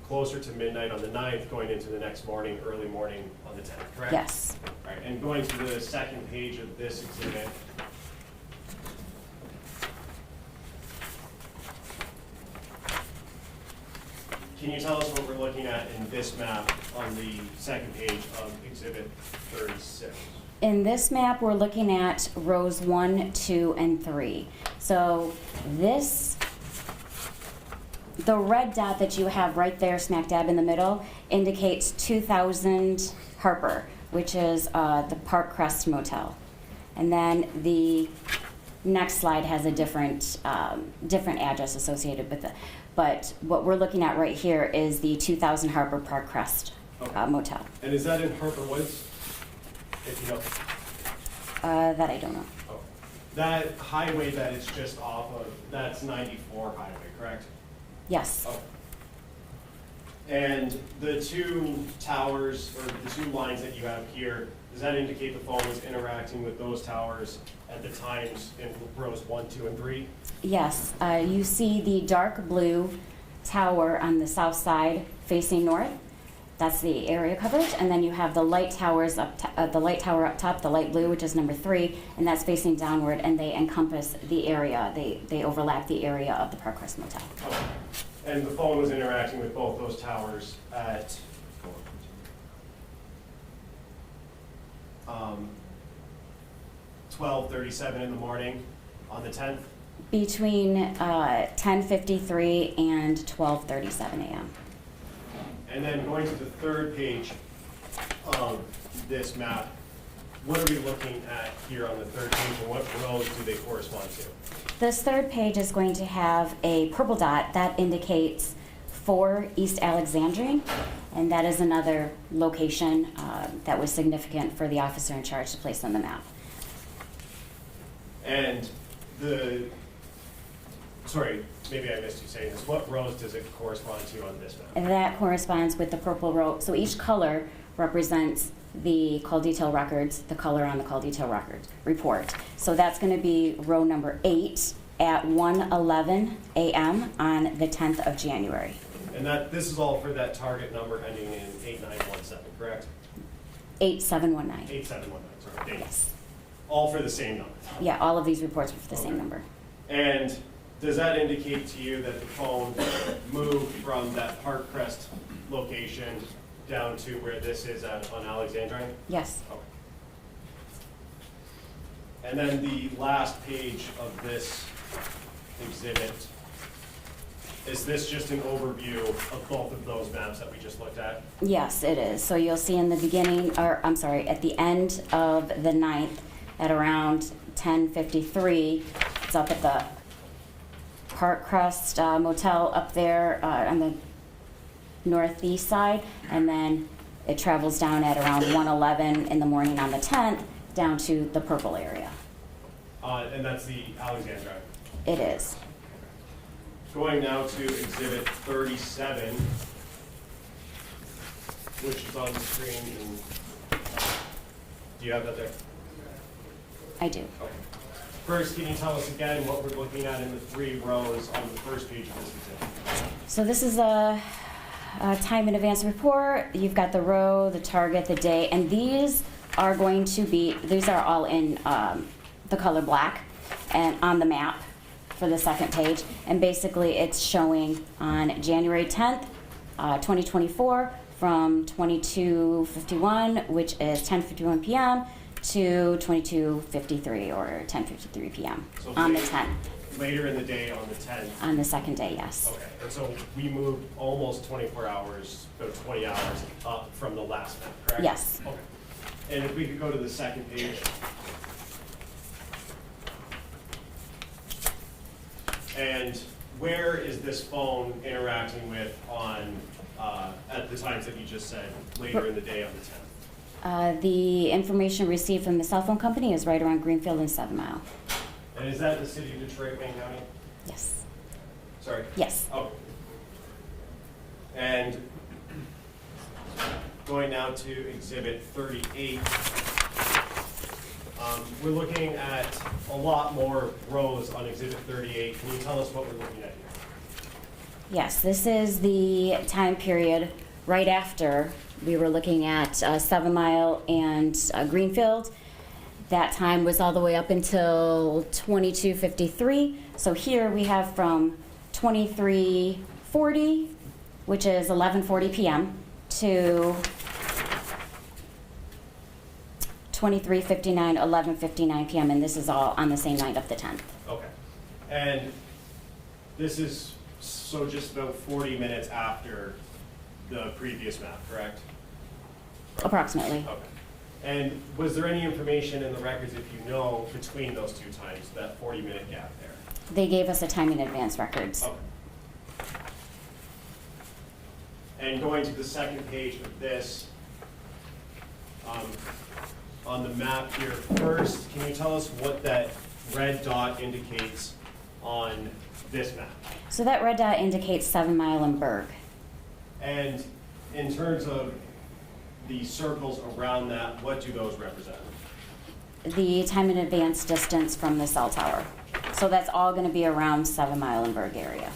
closer to midnight on the 9th going into the next morning, early morning on the 10th, correct? Yes. All right, and going to the second page of this exhibit, can you tell us what we're looking at in this map on the second page of Exhibit 36? In this map, we're looking at rows 1, 2, and 3. So the red dot that you have right there smack dab in the middle indicates 2000 Harper, which is the Park Crest Motel. And then the next slide has a different address associated with it. But what we're looking at right here is the 2000 Harper Park Crest Motel. And is that in Harper Woods? If you know. That I don't know. Oh. That highway that it's just off of, that's 94 highway, correct? Yes. Oh. And the 2 towers, or the 2 lines that you have here, does that indicate the phone was interacting with those towers at the times in rows 1, 2, and 3? Yes. You see the dark blue tower on the south side facing north. That's the area coverage, and then you have the light towers the light tower up top, the light blue, which is number 3, and that's facing downward, and they encompass the area. They overlap the area of the Park Crest Motel. Okay. And the phone was interacting with both those towers at 12:37 in the morning on the 10th? Between 10:53 and 12:37 a.m. And then going to the third page of this map, what are we looking at here on the third page, and what rows do they correspond to? This third page is going to have a purple dot that indicates 4 East Alexandrine, and that is another location that was significant for the officer in charge to place on the map. And sorry, maybe I missed you saying this, what rows does it correspond to on this map? And that corresponds with the purple row. So each color represents the call detail records, the color on the call detail records report. So that's going to be row number 8 at 1:11 a.m. on the 10th of January. And this is all for that target number ending in 8917, correct? 8719. 8719, sorry, thank you. Yes. All for the same number? Yeah, all of these reports were for the same Okay. number. And does that indicate to you that the phone moved from that Park Crest location down to where this is on Alexandrine? Yes. Okay. And then the last page of this exhibit, is this just an overview of both of those maps that we just looked at? Yes, it is. So you'll see in the beginning, or I'm sorry, at the end of the 9th at around 10:53, it's up at the Park Crest Motel up there on the northeast side, and then it travels down at around 1:11 in the morning on the 10th down to the purple area. And that's the Alexandrine. It is. Going now to Exhibit 37, which is on the screen. Do you have that there? I do. Okay. First, can you tell us again what we're looking at in the 3 rows on the first page of this exhibit? So this is a time in advance report. You've got the row, the target, the day, and these are all in the color black, and on the map for the second page. And basically it's showing on January 10th, 2024 from 22:51, which is 10:51 p.m. to 22:53 or 10:53 p.m. So on the later- 10th. Later in the day on the 10th. On the second day, yes. Okay, and so we moved almost 24 hours, about 20 hours up from the last map, correct? Yes. Okay. And if we could go to the second page. And where is this phone interacting with on, at the times that you just said, later in the day on the 10th? The information received from the cell phone company is right around Greenfield and 7 Mile. And is that the city of Detroit, Wayne County? Yes. Sorry? Yes. Oh. And going now to Exhibit 38, we're looking at a lot more rows on Exhibit 38. Can you tell us what we're looking at here? Yes, this is the time period right after we were looking at 7 Mile and Greenfield. That time was all the way up until 22:53. So here we have from 23:40, which is 11:40 p.m., to 23:59, 11:59 p.m., and this is all on the same night of the 10th. Okay. And this is so just about 40 minutes after the previous map, correct? Approximately. Okay. And was there any information in the records, if you know, between those two times, that 40-minute gap there? They gave us a time in advance records. Okay. And going to the second page of this, on the map here, first, can you tell us what that red dot indicates on this map? So that red dot indicates 7 Mile and Berg. And in terms of the circles around that, what do those represent? The time in advance distance from the cell tower. So that's all going to be around 7 Mile and Berg area.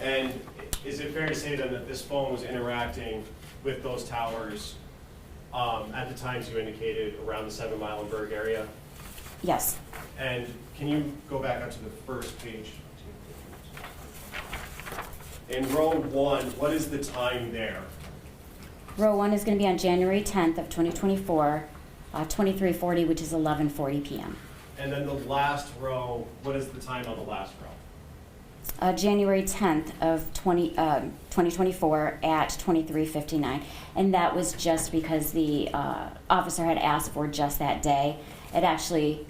And is it fair to say then that this phone was interacting with those towers at the times you indicated around the 7 Mile and Berg area? Yes. And can you go back up to the first page? In row 1, what is the time there? Row 1 is going to be on January 10th of 2024, 23:40, which is 11:40 p.m. And then the last row, what is the time on the last row? January 10th of 2024 at 23:59, and that was just because the officer had asked for just that day. It actually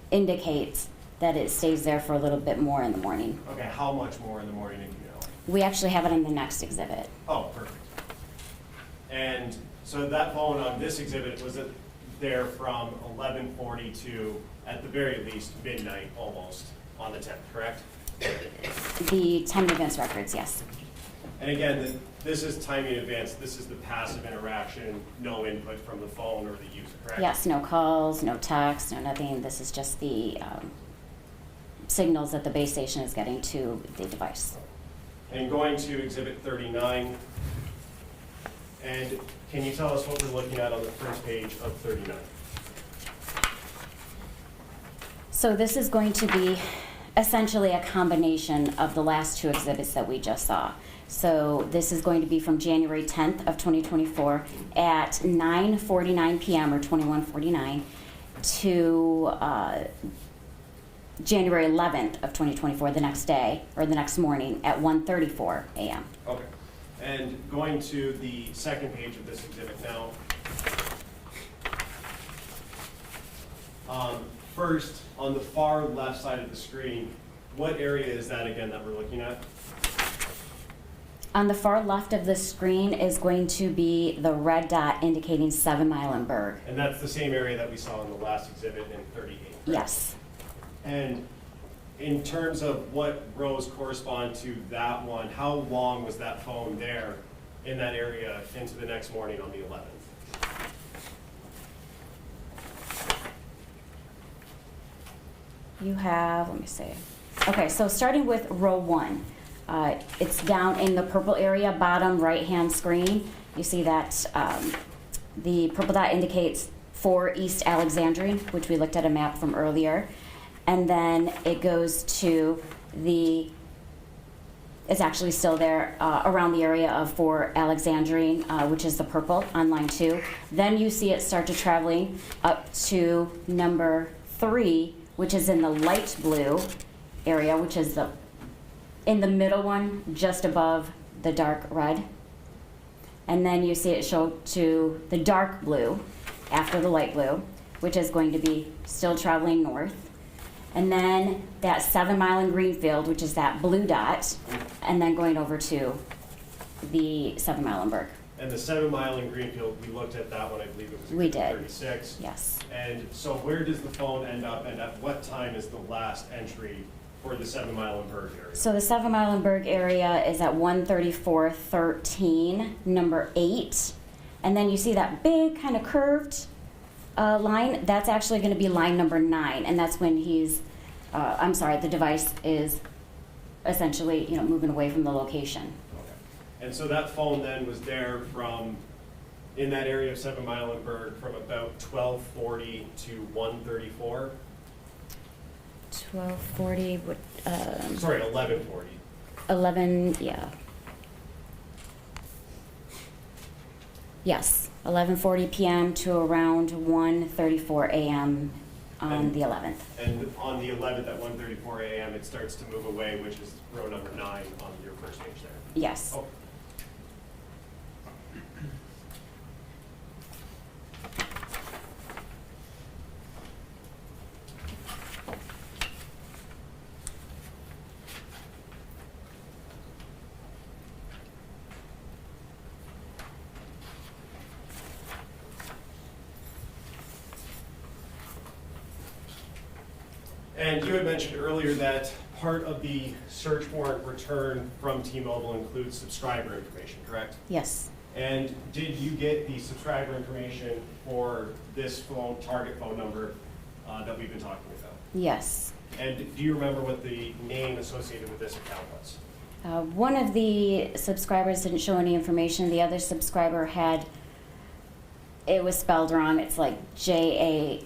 indicates that it stays there for a little bit more in the morning. Okay, how much more in the morning if you know? We actually have it in the next exhibit. Oh, perfect. And so that phone on this exhibit, was it there from 11:40 to, at the very least, midnight almost on the 10th, correct? The time in advance records, yes. And again, this is timing in advance. This is the passive interaction, no input from the phone or the user, correct? Yes, no calls, no texts, no nothing. This is just the signals that the base station is getting to the device. And going to Exhibit 39, and can you tell us what we're looking at on the first page of 39? So this is going to be essentially a combination of the last two exhibits that we just saw. So this is going to be from January 10th of 2024 at 9:49 p.m. or 21:49 to January 11th of 2024, the next day, or the next morning at 1:34 a.m. Okay. And going to the second page of this exhibit now. First, on the far left side of the screen, what area is that again that we're looking at? On the far left of the screen is going to be the red dot indicating 7 Mile and Berg. And that's the same area that we saw in the last exhibit in 38. correct? Yes. And in terms of what rows correspond to that one, how long was that phone there in that area into the next morning on the 11th? You have, let me see. Okay, so starting with row 1, it's down in the purple area, bottom right-hand screen. You see that the purple dot indicates 4 East Alexandrine, which we looked at a map from earlier. And then it goes to it's actually still there around the area of 4 Alexandrine, which is the purple on line 2. Then you see it start to traveling up to number 3, which is in the light blue area, which is in the middle one, just above the dark red. And then you see it show to the dark blue after the light blue, which is going to be still traveling north. And then that 7 Mile in Greenfield, which is that blue dot, and then going over to the 7 Mile in Berg. And the 7 Mile in Greenfield, we looked at that one, I believe it was We exhibit did. 36. Yes. And so where does the phone end up, and at what time is the last entry for the 7 Mile in Berg area? So the 7 Mile in Berg area is at 134.13, number 8. And then you see that big kind of curved line, that's actually going to be line number 9, and that's when the device is essentially, moving away from the location. Okay. And so that phone then was there in that area of 7 Mile in Berg from about 12:40 to 1:34? 12:40, Sorry, 11:40. 11, yeah. Yes, 11:40 p.m. to around 1:34 a.m. on the 11th. And on the 11th at 1:34 a.m., it starts to move away, which is row number 9 on your first page there. Yes. Oh. And you had mentioned earlier that part of the search warrant return from T-Mobile includes subscriber information, correct? Yes. And did you get the subscriber information for this target phone number that we've been talking about? Yes. And do you remember what the name associated with this account was? One of the subscribers didn't show any information. The other subscriber it was spelled wrong. It's like Jaris.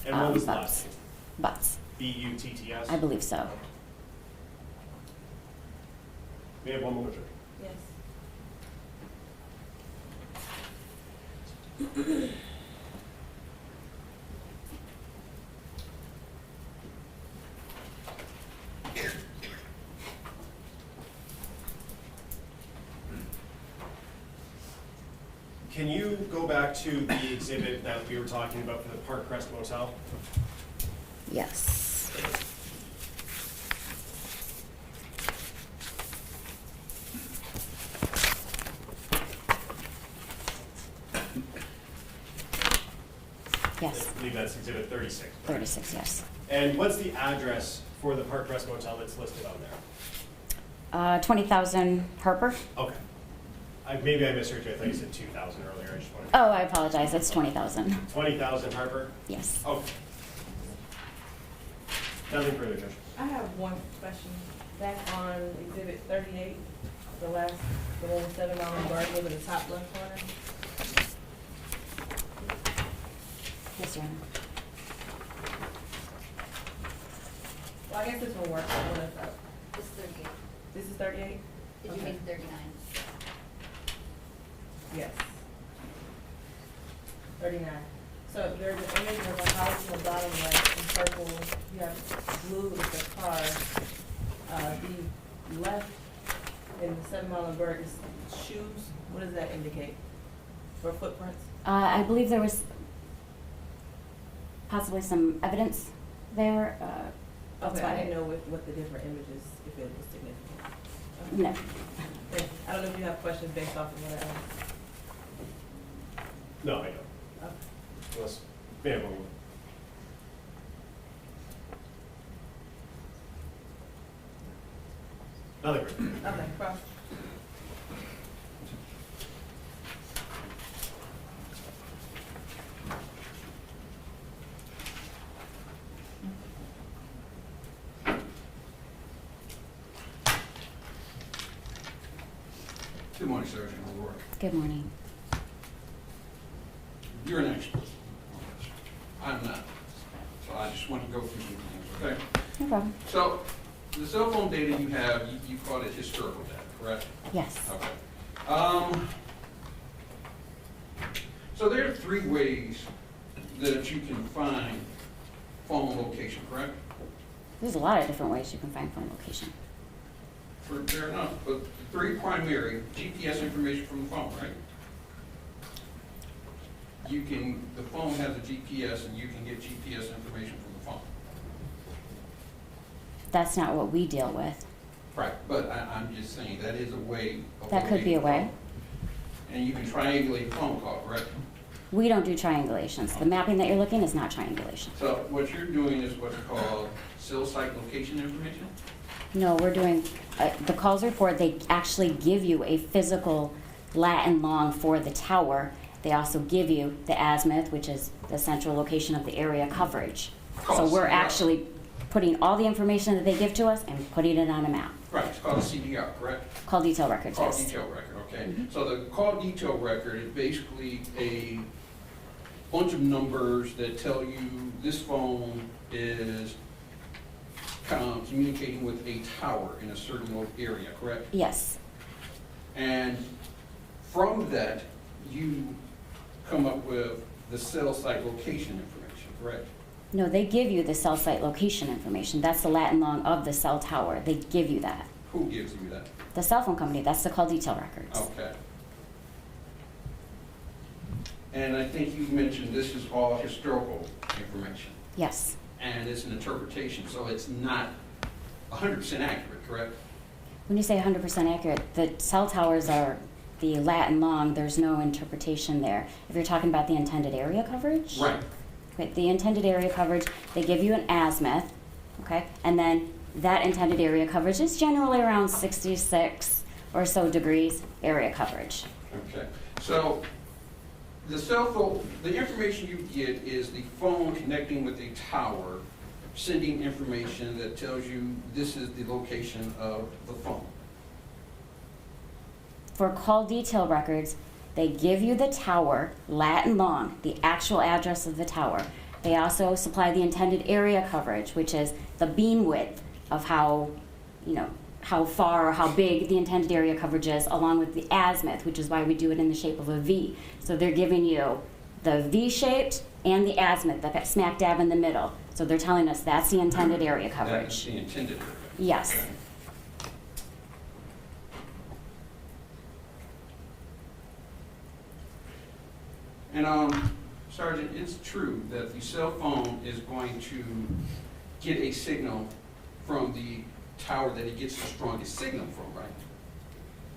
And what was the Butts. last name? Butts. Butts? I believe so. We have one more, George. Yes. Can you go back to the exhibit that we were talking about for the Park Crest Motel? Yes. Yes. I believe that's exhibit 36. correct? 36, yes. And what's the address for the Park Crest Motel that's listed on there? 20,000 Harper. Okay. Maybe I misheard you. I thought you said 2,000 earlier. I just wanted Oh, I apologize. It's 20,000. 20,000 Harper? Yes. Okay. Nothing further, Judge. I have one question. Back on exhibit 38, the one with 7 Mile in Berg, over the top left corner. Yes, Your Honor. Well, I guess this one works. One is up. This is 38. This is 38? Did you Okay. mean 39? Yes. 39. So there's an image of a house on the bottom right in purple. You have blue with the car. The left in the 7 Mile in Berg is shoes. What does that indicate? For footprints? I believe there was possibly some evidence there. That's Okay, I why didn't know what the different images, if it was significant. Okay. No. Thank you. I don't know if you have questions based off of what I asked. No, I don't. Okay. Unless, we have one more. Nothing further. Okay, cross. Good morning, Sergeant O'Rourke. Good morning. You're an expert. I'm not. So I just want to go through some things, okay? No problem. So the cell phone data you have, you call it historical data, correct? Yes. Okay. So there are 3 ways that you can find phone location, correct? There's a lot of different ways you can find phone location. Fair enough, but 3 primary GPS information from the phone, right? The phone has a GPS and you can get GPS information from the phone. That's not what we deal with. Right, but I'm just saying, that is a way of. That could be a way. And you can triangulate a phone call, correct? We don't do triangulations. The mapping that you're looking is not triangulation. So what you're doing is what's called cell site location information? No, we're doing, the calls report, they actually give you a physical lat and long for the tower. They also give you the azimuth, which is the central location of the area coverage. So we're actually putting all the information that they give to us and putting it on a map. Right, it's called a CDR, correct? Call detail records, Call yes. detail record, okay. So the call detail record is basically a bunch of numbers that tell you this phone is communicating with a tower in a certain area, correct? Yes. And from that, you come up with the cell site location information, correct? No, they give you the cell site location information. That's the lat and long of the cell tower. They give you that. Who gives you that? The cell phone company, that's the call detail records. Okay. And I think you mentioned this is all historical information, Yes. and it's an interpretation, so it's not 100% accurate, correct? When you say 100% accurate, the cell towers are the lat and long. There's no interpretation there. If you're talking about the intended area coverage? Right. Okay, the intended area coverage, they give you an azimuth, okay? And then that intended area coverage is generally around 66 or so degrees area coverage. Okay. So the cell phone, the information you get is the phone connecting with a tower, sending information that tells you this is the location of the phone. For call detail records, they give you the tower, lat and long, the actual address of the tower. They also supply the intended area coverage, which is the beam width of how, how far or how big the intended area coverage is, along with the azimuth, which is why we do it in the shape of a V. So they're giving you the V-shaped and the azimuth, that smack dab in the middle. So they're telling us that's the intended area That's coverage. the intended area. Yes. And Sergeant, it's true that the cell phone is going to get a signal from the tower that it gets the strongest signal from, right?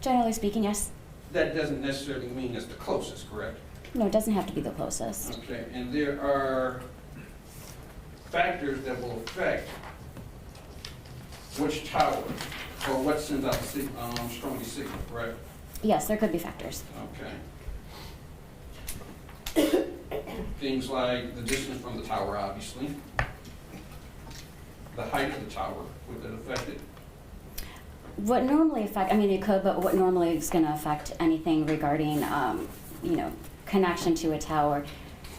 Generally speaking, yes. That doesn't necessarily mean it's the closest, correct? No, it doesn't have to be the closest. Okay, and there are factors that will affect which tower or what sends out the strongest signal, correct? Yes, there could be factors. Okay. Things like the distance from the tower, obviously. The height of the tower, would that affect it? What normally affect, I mean, it could, but what normally is going to affect anything regarding, connection to a tower,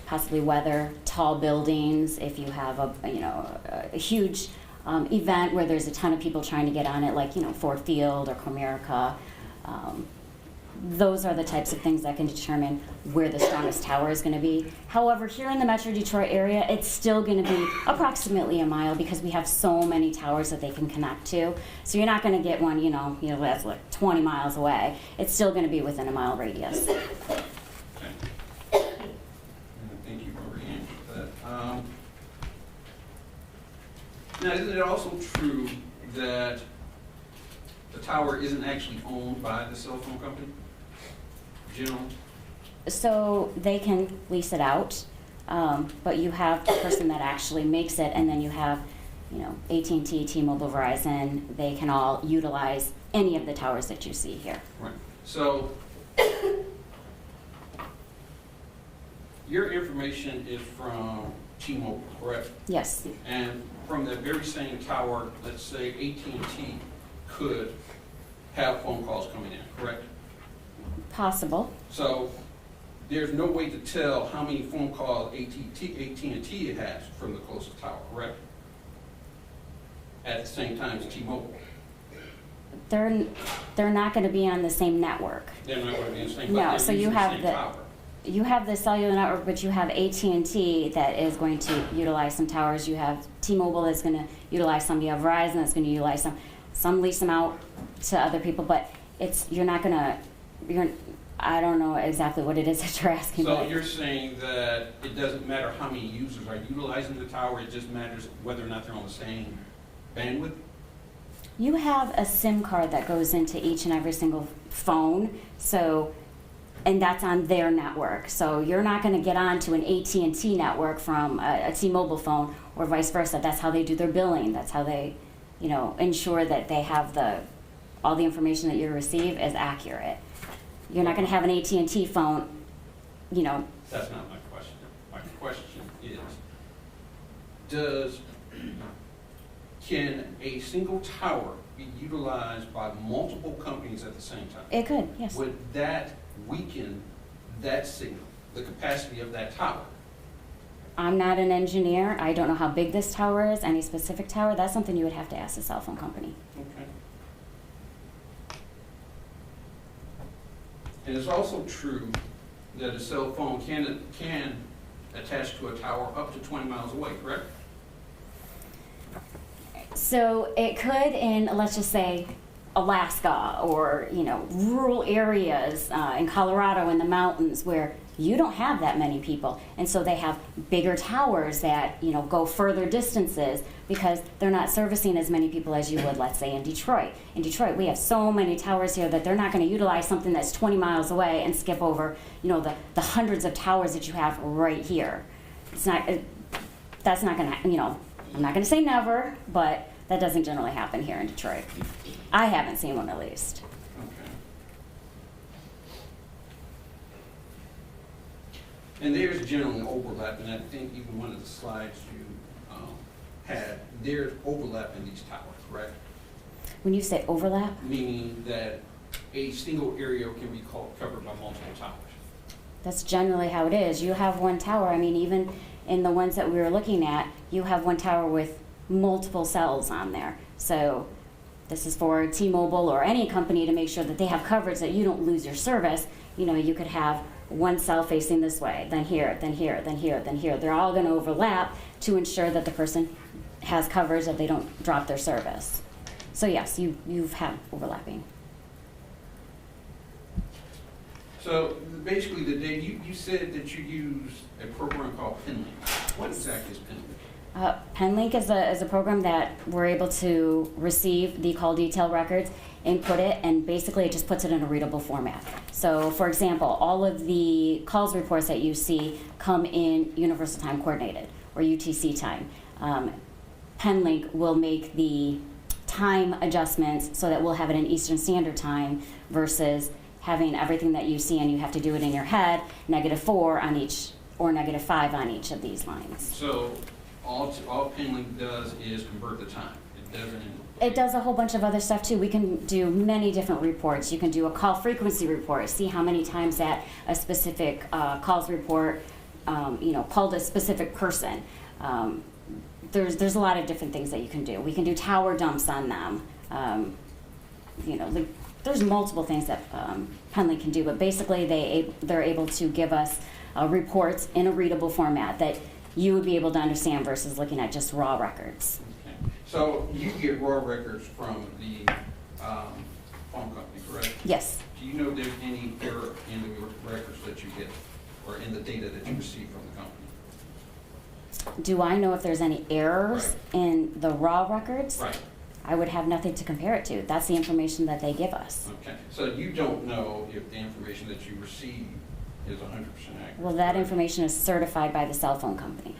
possibly weather, tall buildings, if you have a huge event where there's a ton of people trying to get on it, like, Ford Field or Comerica. Those are the types of things that can determine where the strongest tower is going to be. However, here in the Metro Detroit area, it's still going to be approximately a mile because we have so many towers that they can connect to. So you're not going to get one, that's like 20 miles away. It's still going to be within a mile radius. Okay. Thank you for answering that. Now, isn't it also true that the tower isn't actually owned by the cell phone company? Generally? So they can lease it out, but you have the person that actually makes it, and then you have, AT&T, T-Mobile, Verizon. They can all utilize any of the towers that you see here. Right. So your information is from T-Mobile, correct? Yes. And from that very same tower, let's say AT&T could have phone calls coming in, correct? Possible. So there's no way to tell how many phone calls AT&T has from the closest tower, correct? At the same time as T-Mobile. They're not going to be on the same network. They're not going to be in the same. No, but so they're you using have same the tower. you have the cellular network, but you have AT&T that is going to utilize some towers. You have T-Mobile that's going to utilize some. You have Verizon that's going to utilize some. Some lease them out to other people, but you're not going to. I don't know exactly what it is that you're asking. So but you're saying that it doesn't matter how many users are utilizing the tower, it just matters whether or not they're on the same bandwidth? you have a SIM card that goes into each and every single phone, so. And that's on their network. So you're not going to get onto an AT&T network from a T-Mobile phone or vice versa. That's how they do their billing. That's how they, ensure that they have all the information that you receive is accurate. You're not going to have an AT&T phone, That's not my question. My question is, can a single tower be utilized by multiple companies at the same time? It could, yes. Would that weaken that signal, the capacity of that tower? I'm not an engineer. I don't know how big this tower is, any specific tower. That's something you would have to ask the cell phone company. Okay. And it's also true that a cell phone can attach to a tower up to 20 miles away, correct? So it could in, let's just say, Alaska or, rural areas in Colorado in the mountains where you don't have that many people. And so they have bigger towers that, go further distances because they're not servicing as many people as you would, let's say, in Detroit. In Detroit, we have so many towers here that they're not going to utilize something that's 20 miles away and skip over, the hundreds of towers that you have right here. It's not, that's not going to, I'm not going to say never, but that doesn't generally happen here in Detroit. I haven't seen one, at least. Okay. And there's generally overlap, and I think even one of the slides you had, there's overlap in these towers, correct? When you say overlap, Meaning that a single area can be covered by multiple towers. that's generally how it is. You have one tower. I mean, even in the ones that we were looking at, you have one tower with multiple cells on there. So this is for T-Mobile or any company to make sure that they have coverage, that you don't lose your service. You could have one cell facing this way, then here, then here, then here, then here. They're all going to overlap to ensure that the person has coverage, that they don't drop their service. So yes, you've had overlapping. So basically, the day you said that you use a program called PenLink. What exactly is PenLink? PenLink is a program that we're able to receive the call detail records, input it, and basically it just puts it in a readable format. So, for example, all of the calls reports that you see come in Universal Time Coordinated, or UTC time. PenLink will make the time adjustments so that we'll have it in Eastern Standard Time versus having everything that you see and you have to do it in your head, -4 on each or -5 on each of these lines. So all PenLink does is convert the time. It doesn't. It does a whole bunch of other stuff too. We can do many different reports. You can do a call frequency report, see how many times that a specific calls report, called a specific person. There's a lot of different things that you can do. We can do tower dumps on them. There's multiple things that PenLink can do, but basically they're able to give us reports in a readable format that you would be able to understand versus looking at just raw records. Okay. So you get raw records from the phone company, correct? Yes. Do you know if there's any error in the records that you get or in the data that you receive from the company? Do I know if there's any errors in the raw records? Right. I would have nothing to compare it to. That's the information that they give us. Okay. So you don't know if the information that you receive is 100% accurate? Well, that correct? information is certified by the cell phone company.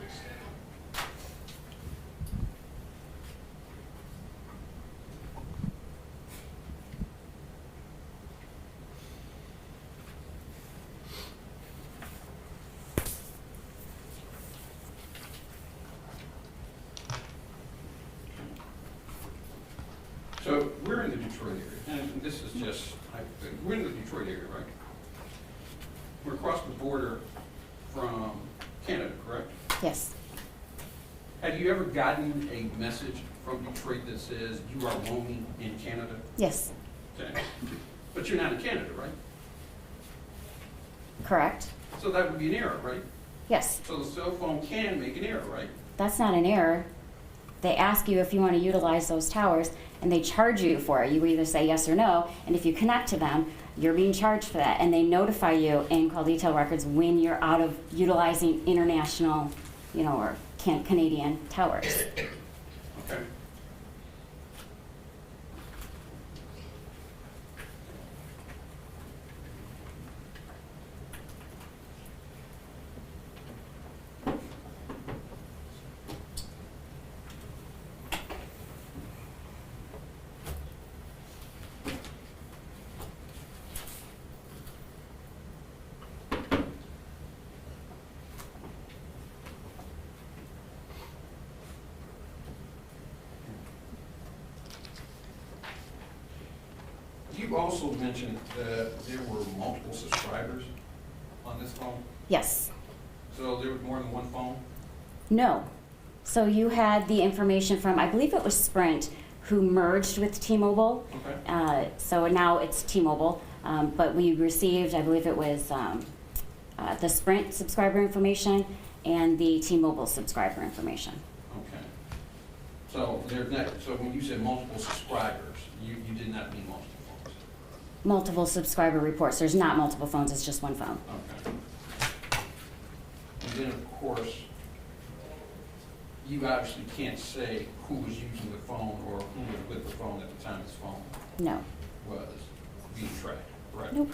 So we're in the Detroit area, and this is just, we're in the Detroit area, right? We're across the border from Canada, correct? Yes. Have you ever gotten a message from Detroit that says you are roaming in Canada? Yes. Okay. But you're not in Canada, right? Correct. So that would be an error, right? Yes. So the cell phone can make an error, right? That's not an error. They ask you if you want to utilize those towers, and they charge you for it. You either say yes or no, and if you connect to them, you're being charged for that, and they notify you in call detail records when you're out of utilizing international, or Canadian towers. Okay. You also mentioned that there were multiple subscribers on this phone, Yes. so there was more than one phone? No. So you had the information from, I believe it was Sprint, who merged with T-Mobile. Okay. So now it's T-Mobile, but we received, I believe it was the Sprint subscriber information and the T-Mobile subscriber information. Okay. So there's not, so when you said multiple subscribers, you did not mean multiple phones? Multiple subscriber reports. There's not multiple phones, it's just one phone. Okay. And then, of course, you obviously can't say who was using the phone or who was with the phone at the time this phone No. was being tracked, right? Nope.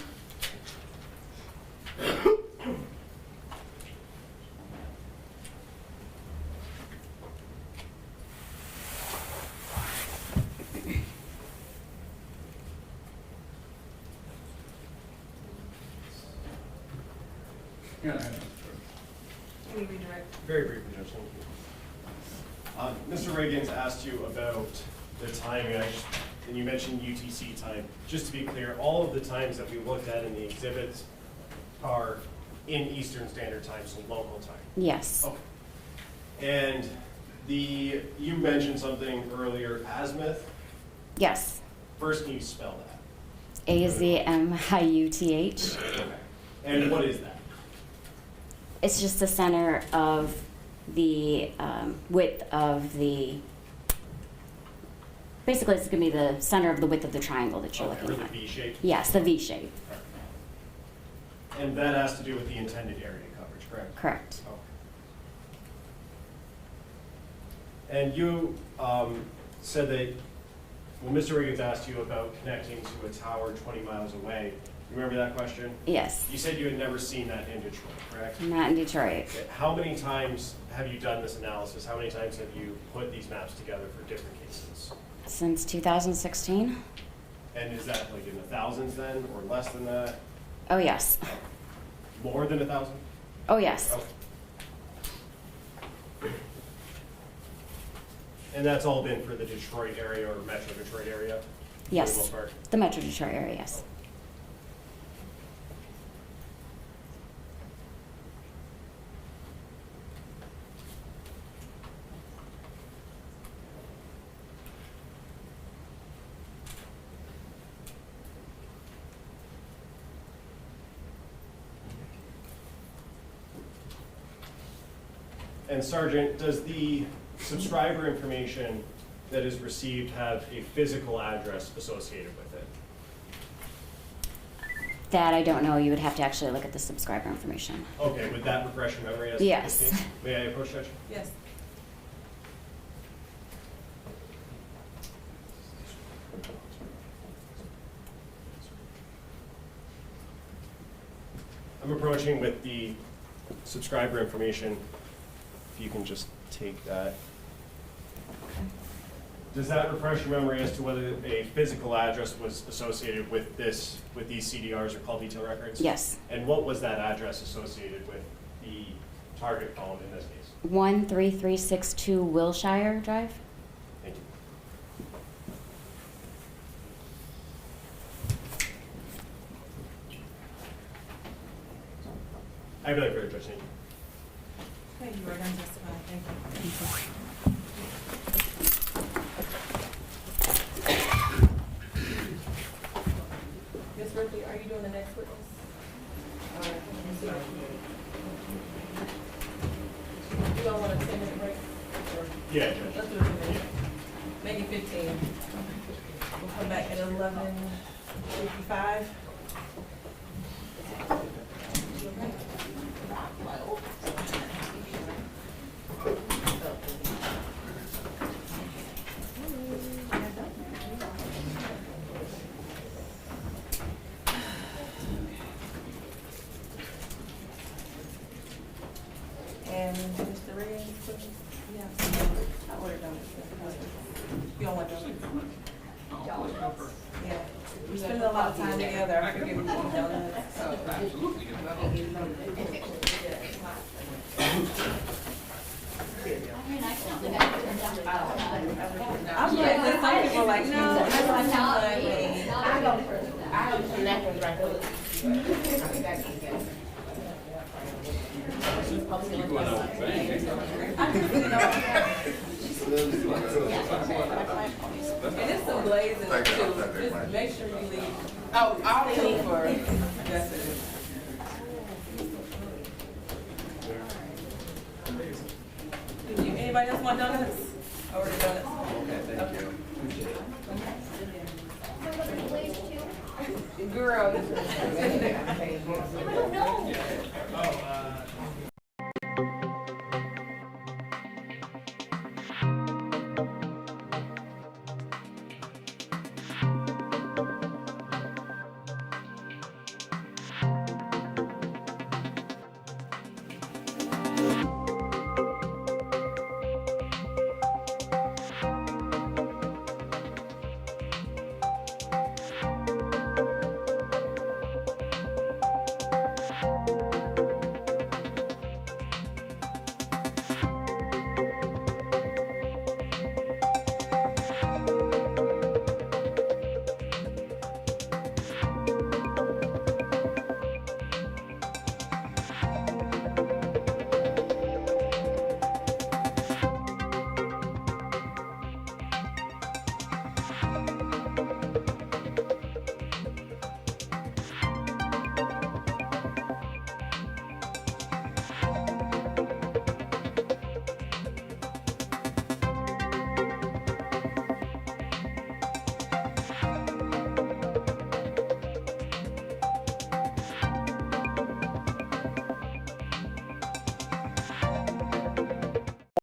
Yeah. Can we redirect? Very briefly, Judge, thank you. Mr. Reagan's asked you about the timing, and you mentioned UTC time. Just to be clear, all of the times that we looked at in the exhibits are in Eastern Standard Time, so local time. Yes. Okay. And you mentioned something earlier, azimuth. Yes. First, can you spell that? AZMIUTH. Okay. And what is that? It's just the center of the width of the. Basically, it's going to be the center of the width of the triangle that you're Okay, looking or the at. V shape? Yes, the V shape. And that has to do with the intended area coverage, correct? Correct. Okay. And you said that when Mr. Riggins asked you about connecting to a tower 20 miles away, you remember that question? Yes. You said you had never seen that in Detroit, correct? Not in Detroit. Okay. How many times have you done this analysis? How many times have you put these maps together for different cases? Since 2016. And is that like in the thousands then, or less than that? Oh, yes. More than 1,000? Oh, yes. Okay. And that's all been for the Detroit area or Metro Detroit area? For the Yes. most part? The Metro Detroit area, yes. And Sergeant, does the subscriber information that is received have a physical address associated with it? That I don't know. You would have to actually look at the subscriber information. Okay, would that refresh your memory as to Yes. this case? May I approach, Judge? Yes. I'm approaching with the subscriber information. If you can just take that. Does that refresh your memory as to whether a physical address was associated with these CDRs or call detail records? Yes. And what was that address associated with the target phone in this case? 13362 Wilshire Drive. Thank you. I have nothing further, Judge. Thank you. Okay, you are done testifying. Thank you. Ms. Ripley, are you doing the next witness? All right, let me see. You don't want a 10-minute break? Or- Yeah, Judge. Let's do a 10-minute. Make it 15. We'll come back at 11:55. And Mr. Ray, yeah, I ordered donuts. You don't want donuts? Yeah, we spend a lot of time together, I forget we eat donuts. Absolutely. I'm like, some people are like, no, that's not me. I have some napkins right there. You going out with bang, And it's some glazing too, just make sure you leave. Oh, I'll leave for, that's it. Anybody else want donuts? I ordered donuts. Okay, thank you. Girl.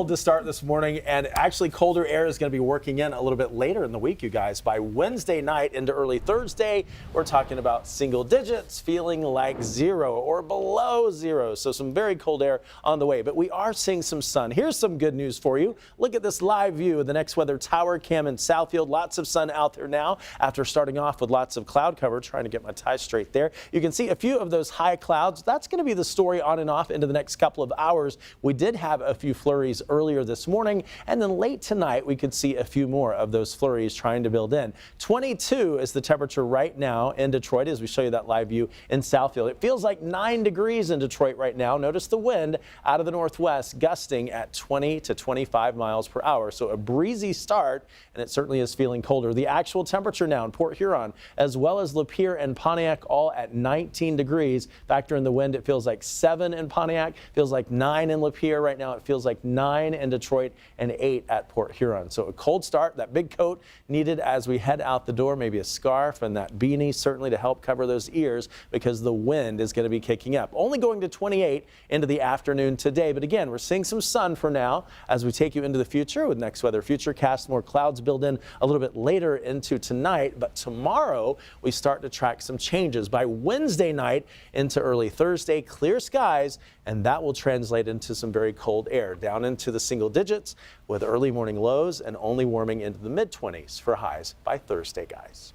To start this morning, and actually colder air is going to be working in a little bit later in the week, you guys. By Wednesday night into early Thursday, we're talking about single digits, feeling like 0 or below 0. So some very cold air on the way, but we are seeing some sun. Here's some good news for you. Look at this live view of the Next Weather Tower cam in Southfield. Lots of sun out there now after starting off with lots of cloud cover. Trying to get my tie straight there. You can see a few of those high clouds. That's going to be the story on and off into the next couple of hours. We did have a few flurries earlier this morning, and then late tonight we could see a few more of those flurries trying to build in. 22 is the temperature right now in Detroit as we show you that live view in Southfield. It feels like 9 degrees in Detroit right now. Notice the wind out of the northwest gusting at 20 to 25 miles per hour. So a breezy start, and it certainly is feeling colder. The actual temperature now in Port Huron as well as Lapeer and Pontiac all at 19 degrees. Factor in the wind, it feels like 7 in Pontiac, feels like 9 in Lapeer right now. It feels like 9 in Detroit and 8 at Port Huron. So a cold start, that big coat needed as we head out the door, maybe a scarf and that beanie certainly to help cover those ears because the wind is going to be kicking up. Only going to 28 into the afternoon today. But again, we're seeing some sun for now as we take you into the future with Next Weather Futurecast. More clouds build in a little bit later into tonight, but tomorrow we start to track some changes. By Wednesday night into early Thursday, clear skies, and that will translate into some very cold air down into the single digits with early morning lows and only warming into the mid-20s for highs by Thursday, guys.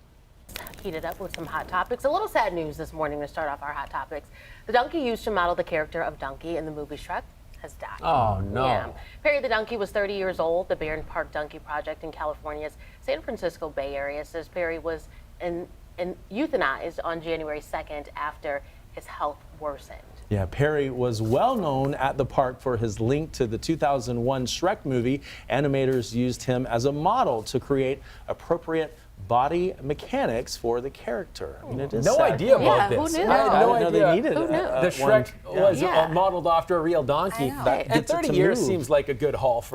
Heated up with some hot topics. A little sad news this morning to start off our hot topics. The donkey used to model the character of Donkey in the movie Shrek has died. Oh, no. Yeah. Perry the donkey was 30 years old. The Barron Park Donkey Project in California's San Francisco Bay Area says Perry was euthanized on January 2nd after his health worsened. Yeah, Perry was well known at the park for his link to the 2001 Shrek movie. Animators used him as a model to create appropriate body mechanics for the character. I mean, it is No sad. idea about Yeah, this. who knew? I had I no didn't know idea. they needed Who knew? The Shrek was Yeah. modeled after a real donkey. I know. That And gets it 30 to years move. seems like a good haul for